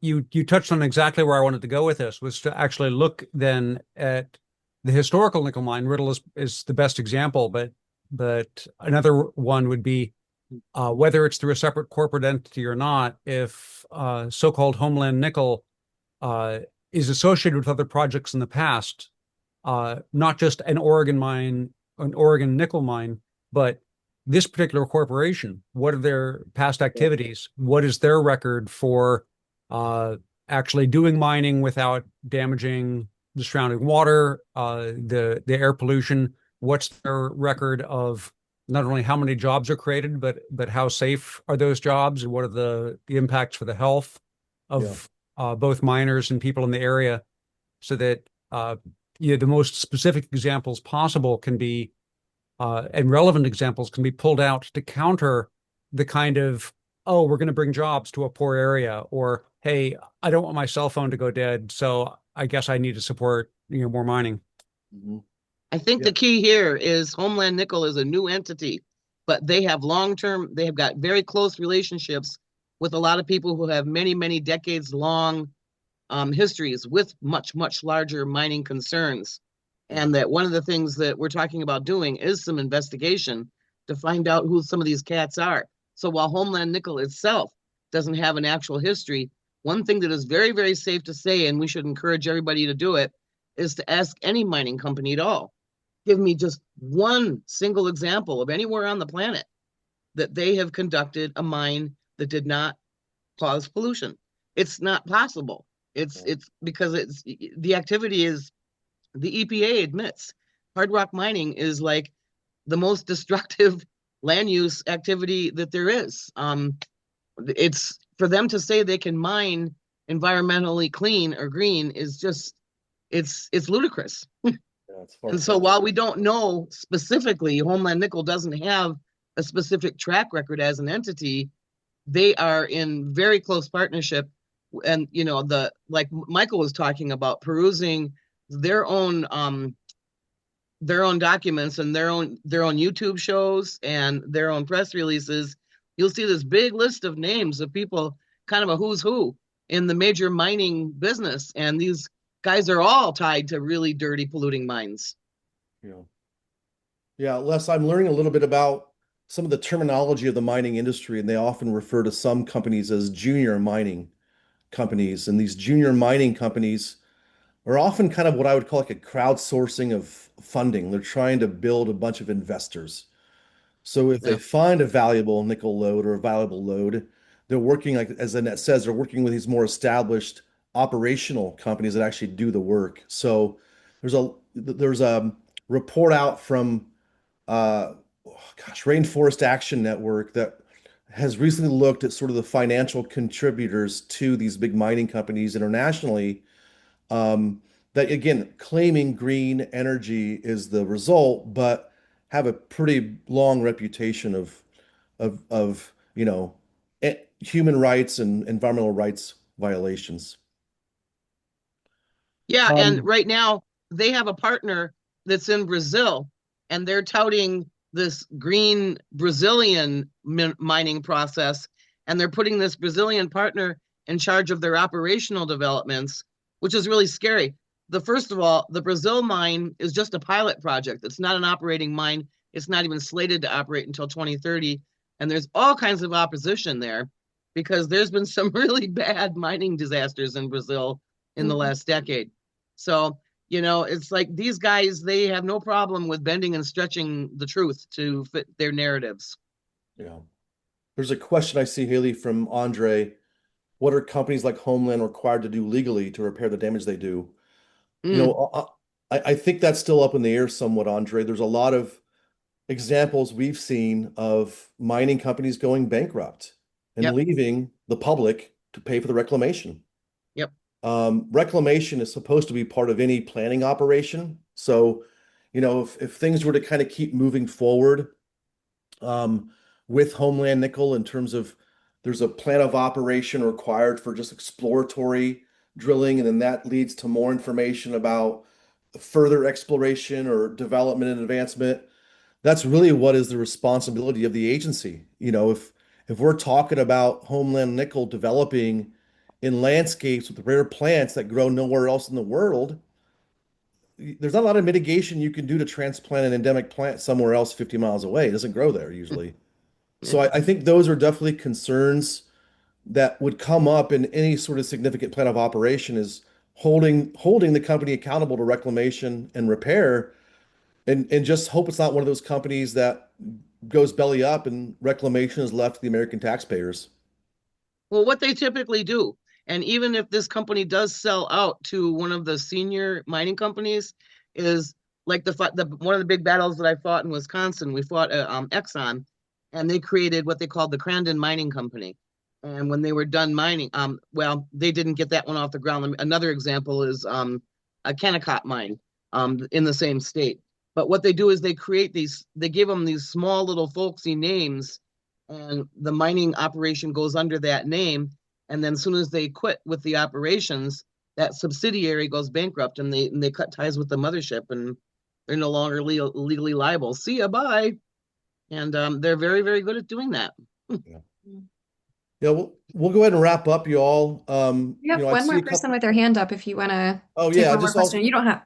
you touched on exactly where I wanted to go with this, was to actually look then at the historical nickel mine. Riddle is the best example, but another one would be whether it's through a separate corporate entity or not, if so-called Homeland Nickel uh, is associated with other projects in the past, not just an Oregon mine, an Oregon nickel mine, but this particular corporation. What are their past Yeah. activities? What is their record for uh, actually doing mining without damaging the surrounding water, the air pollution? What's their record of not only how many jobs are created, but how safe are those jobs, and what are the impacts for the health Yeah. of both miners and people in the area, so that the most specific examples possible can be and relevant examples can be pulled out to counter the kind of, oh, we're going to bring jobs to a poor area, or hey, I don't want my cell phone to go dead, so I guess I need to support more mining. Mhm. I think Yeah. the key here is Homeland Nickel is a new entity, but they have they have got very close relationships with a lot of people who have many, many decades long histories with much, much larger mining concerns. Yeah. And that one of the things that we're talking about doing is some investigation to find out who some of these cats are. So while Homeland Nickel itself doesn't have an actual history, one thing that is very, very safe to say, and we should encourage everybody to do it, is to ask any mining company at all. Give me just one single example of anywhere on the planet that they have conducted a mine that did not cause pollution. It's not possible. It's because it's the activity is the EPA admits hard rock mining is like the most destructive land use activity that there is. It's for them to say they can mine environmentally clean or green is just it's ludicrous. Yeah, it's And so far-fetched. while we don't know specifically, Homeland Nickel doesn't have a specific track record as an entity, they are in very close partnership. And the like Michael was talking about, perusing their own documents and their own YouTube shows and their own press releases, you'll see this big list of names of people, kind of a who's who in the major mining business. And these guys are all tied to really dirty, polluting mines. Yeah. Yeah, Les, I'm learning a little bit about some of the terminology of the mining industry, and they often refer to some companies as junior mining companies. And these junior mining companies are often kind of what I would call like a crowdsourcing of funding. They're trying to build a bunch of investors. So if they Yeah. find a valuable nickel lode or a valuable lode, they're working, like as Annette says, they're working with these more established operational companies that actually do the work. So there's a report out from Rainforest Action Network that has recently looked at sort of the financial contributors to these big mining companies internationally. That again, claiming green energy is the result, but have a pretty long reputation of human rights and environmental rights violations. Yeah, and Um, right now they have a partner that's in Brazil, and they're touting this green Brazilian mining process, and they're putting this Brazilian partner in charge of their operational developments, which is really scary. First of all, the Brazil mine is just a pilot project. It's not an operating mine. It's not even slated to operate until 2030, and there's all kinds of opposition there because there's been some really bad mining disasters in Brazil in the Mhm. last decade. So, it's like these guys, they have no problem with bending and stretching the truth to fit their narratives. yeah. There's a question I see, Haley, from Andre. What are companies like Homeland required to do legally to repair the damage they do? You Mm, know, I think that's still up in the air somewhat, Andre. There's a lot of examples we've seen of mining companies going bankrupt and yep, leaving the public to pay for the reclamation. yep. Reclamation is supposed to be part of any planning operation. So, if things were to kind of keep moving forward, um, with Homeland Nickel in terms of there's a plan of operation required for just exploratory drilling, and then that leads to more information about further exploration or development and advancement. That's really what is the responsibility of the agency. If we're talking about Homeland Nickel developing in landscapes with rare plants that grow nowhere else in the world, there's not a lot of mitigation you can do to transplant an endemic plant somewhere else 50 miles away. It doesn't grow there usually. Yeah. So I think those are definitely concerns that would come up in any sort of significant plan of operation is holding the company accountable to reclamation and repair, and just hope it's not one of those companies that goes belly up and reclamation is left to the American taxpayers. Well, what they typically do, and even if this company does sell out to one of the senior mining companies, is like the one of the big battles that I fought in Wisconsin. We fought Exxon, and they created what they called the Crandon Mining Company. And when they were done mining, well, they didn't get that one off the ground. Another example is a Kennecott mine in the same state. But what they do is they give them these small little folksy names, and the mining operation goes under that name. And then as soon as they quit with the operations, that subsidiary goes bankrupt, and they cut ties with the mothership, and they're no longer legally liable. See ya, bye. And they're very, very good at doing that. Yeah. Yeah, we'll go ahead and wrap up, you all. We have I one see more a person couple. with their hand up if you want to Oh take yeah, one more just question. also, You don't have,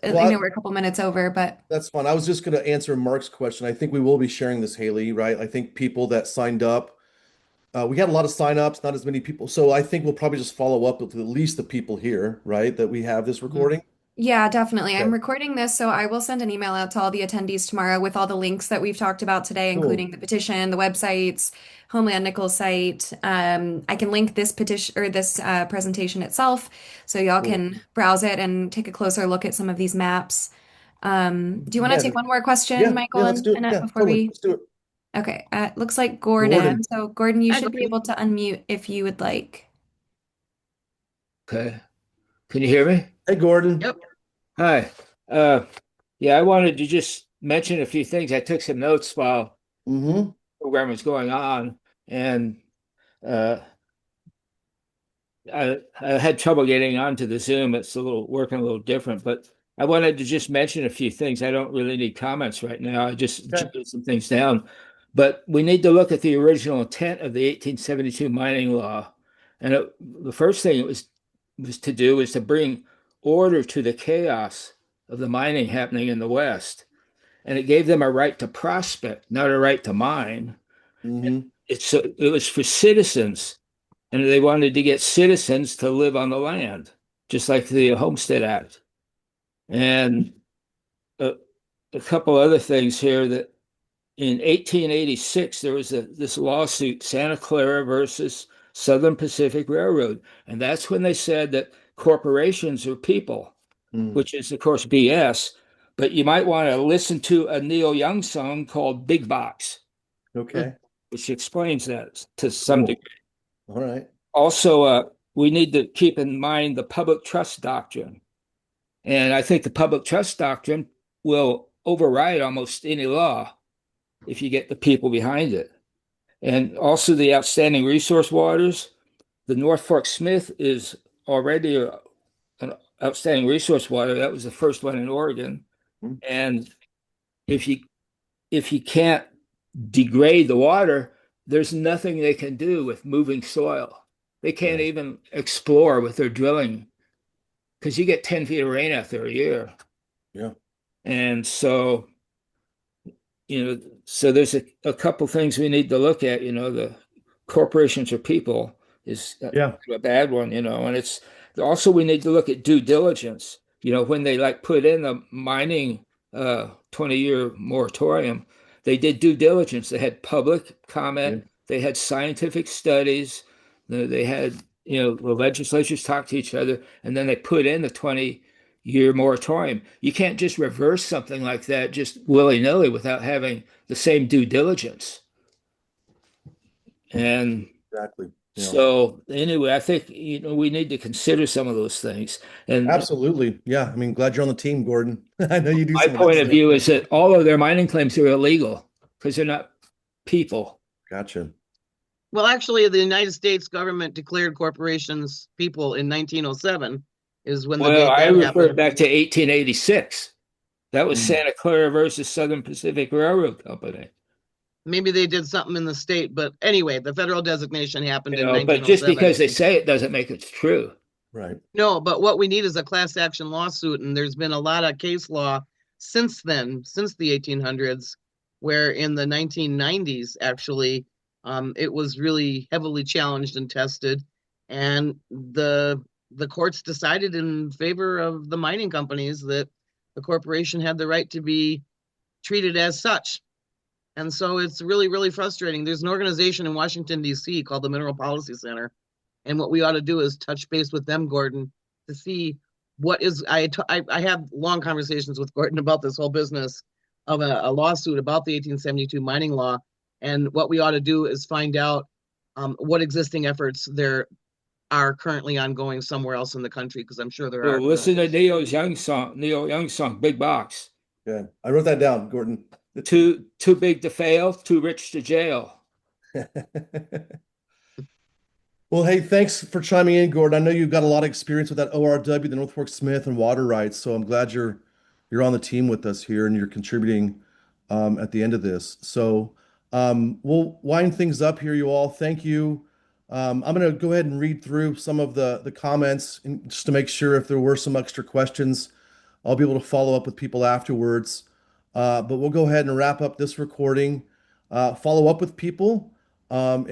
I know well, we're a couple minutes over, but that's fine. I was just going to answer Mark's question. I think we will be sharing this, Haley, right? I think people that signed up, we had a lot of signups, not as many people. So I think we'll probably just follow up with at least the people here, right? That we have this Mhm. recording. yeah, definitely. I'm Okay, recording this, so I will send an email out to all the attendees tomorrow with all the links that we've talked about today, cool. including the petition, the websites, Homeland Nickel's site. I can link this petition or this presentation itself, so y'all Cool. can browse it and take a closer look at some of these maps. Do you want to take Again, one more question, yeah, Michael yeah, let's and do it. Annette, Yeah, before totally. we? Let's do it. Okay, looks like Gordon. Gordon. So Gordon, you Hi, should be Gordon. able to unmute if you would like. Okay. Can you hear me? Hey, Gordon. Yep. Hi. Uh, yeah, I wanted to just mention a few things. I took some notes while Mm-hmm. the program was going on, and uh, I had trouble getting onto the Zoom. It's a little working a little different, but I wanted to just mention a few things. I don't really need comments right now. I just Okay. jotted some things down. But we need to look at the original intent of the 1872 mining law. And the first thing it was to do was to bring order to the chaos of the mining happening in the West. And it gave them a right to prospect, not a right to mine. Mm-hmm. It was for citizens, and they wanted to get citizens to live on the land, just like the Homestead Act. And a, a couple other things here that in 1886 there was this lawsuit, Santa Clara versus Southern Pacific Railroad, and that's when they said that corporations are people, Mm. which is of course BS. But you might want to listen to a Neil Young song called Big Box, Okay. which explains that to some degree. Cool. All right. Also, we need to keep in mind the public trust doctrine. And I think the public trust doctrine will override almost any law if you get the people behind it. And also the outstanding resource waters. The North Fork Smith is already an outstanding resource water. That was the first one in Oregon. Mm. And if you if you can't degrade the water, there's nothing they can do with moving soil. They can't Right. even explore with their drilling because you get 10 feet of rain out there a year. Yeah. And so, so there's a couple things we need to look at. The corporations or people is Yeah. a bad one, and it's also we need to look at due diligence. When they like put in the mining 20-year moratorium, they did due diligence. They had public Yeah. comment, they had scientific studies, they had, the legislatures talk to each other, and then they put in the 20-year moratorium. You can't just reverse something like that just willy-nilly without having the same due diligence. And Exactly. Yeah. so anyway, I think we need to consider some of those things. And Absolutely. Yeah. I mean, glad you're on the team, Gordon. I know you do my some of that point of stuff. view is that all of their mining claims are illegal because they're not people. Gotcha. Well, actually, the United States government declared corporations people in 1907 is when the Well, date I that refer happened. back to 1886. That was Mm. Santa Clara versus Southern Pacific Railroad Company. Maybe they did something in the state, but anyway, the federal designation happened in But just 1907. because they say it doesn't make it true. Right. No, but what we need is a class action lawsuit, and there's been a lot of case law since then, since the 1800s, where in the 1990s, actually, it was really heavily challenged and tested, and the courts decided in favor of the mining companies that the corporation had the right to be treated as such. And so it's really, really frustrating. There's an organization in Washington, D.C. called the Mineral Policy Center. And what we ought to do is touch base with them, Gordon, to see what is. I have long conversations with Gordon about this whole business of a lawsuit about the 1872 mining law. And what we ought to do is find out what existing efforts there are currently ongoing somewhere else in the country, because I'm sure there So are listen to currently. Neil Young song, Big Box. Good. I wrote that down, Gordon. Too big to fail, too rich to jail. Well, hey, thanks for chiming in, Gordon. I know you've got a lot of experience with that ORW, the North Fork Smith and water rights, so I'm glad you're on the team with us here and you're contributing at the end of this. So we'll wind things up here, you all. Thank you. I'm going to go ahead and read through some of the comments and just to make sure if there were some extra questions, I'll be able to follow up with people afterwards. But we'll go ahead and wrap up this recording, follow up with people. And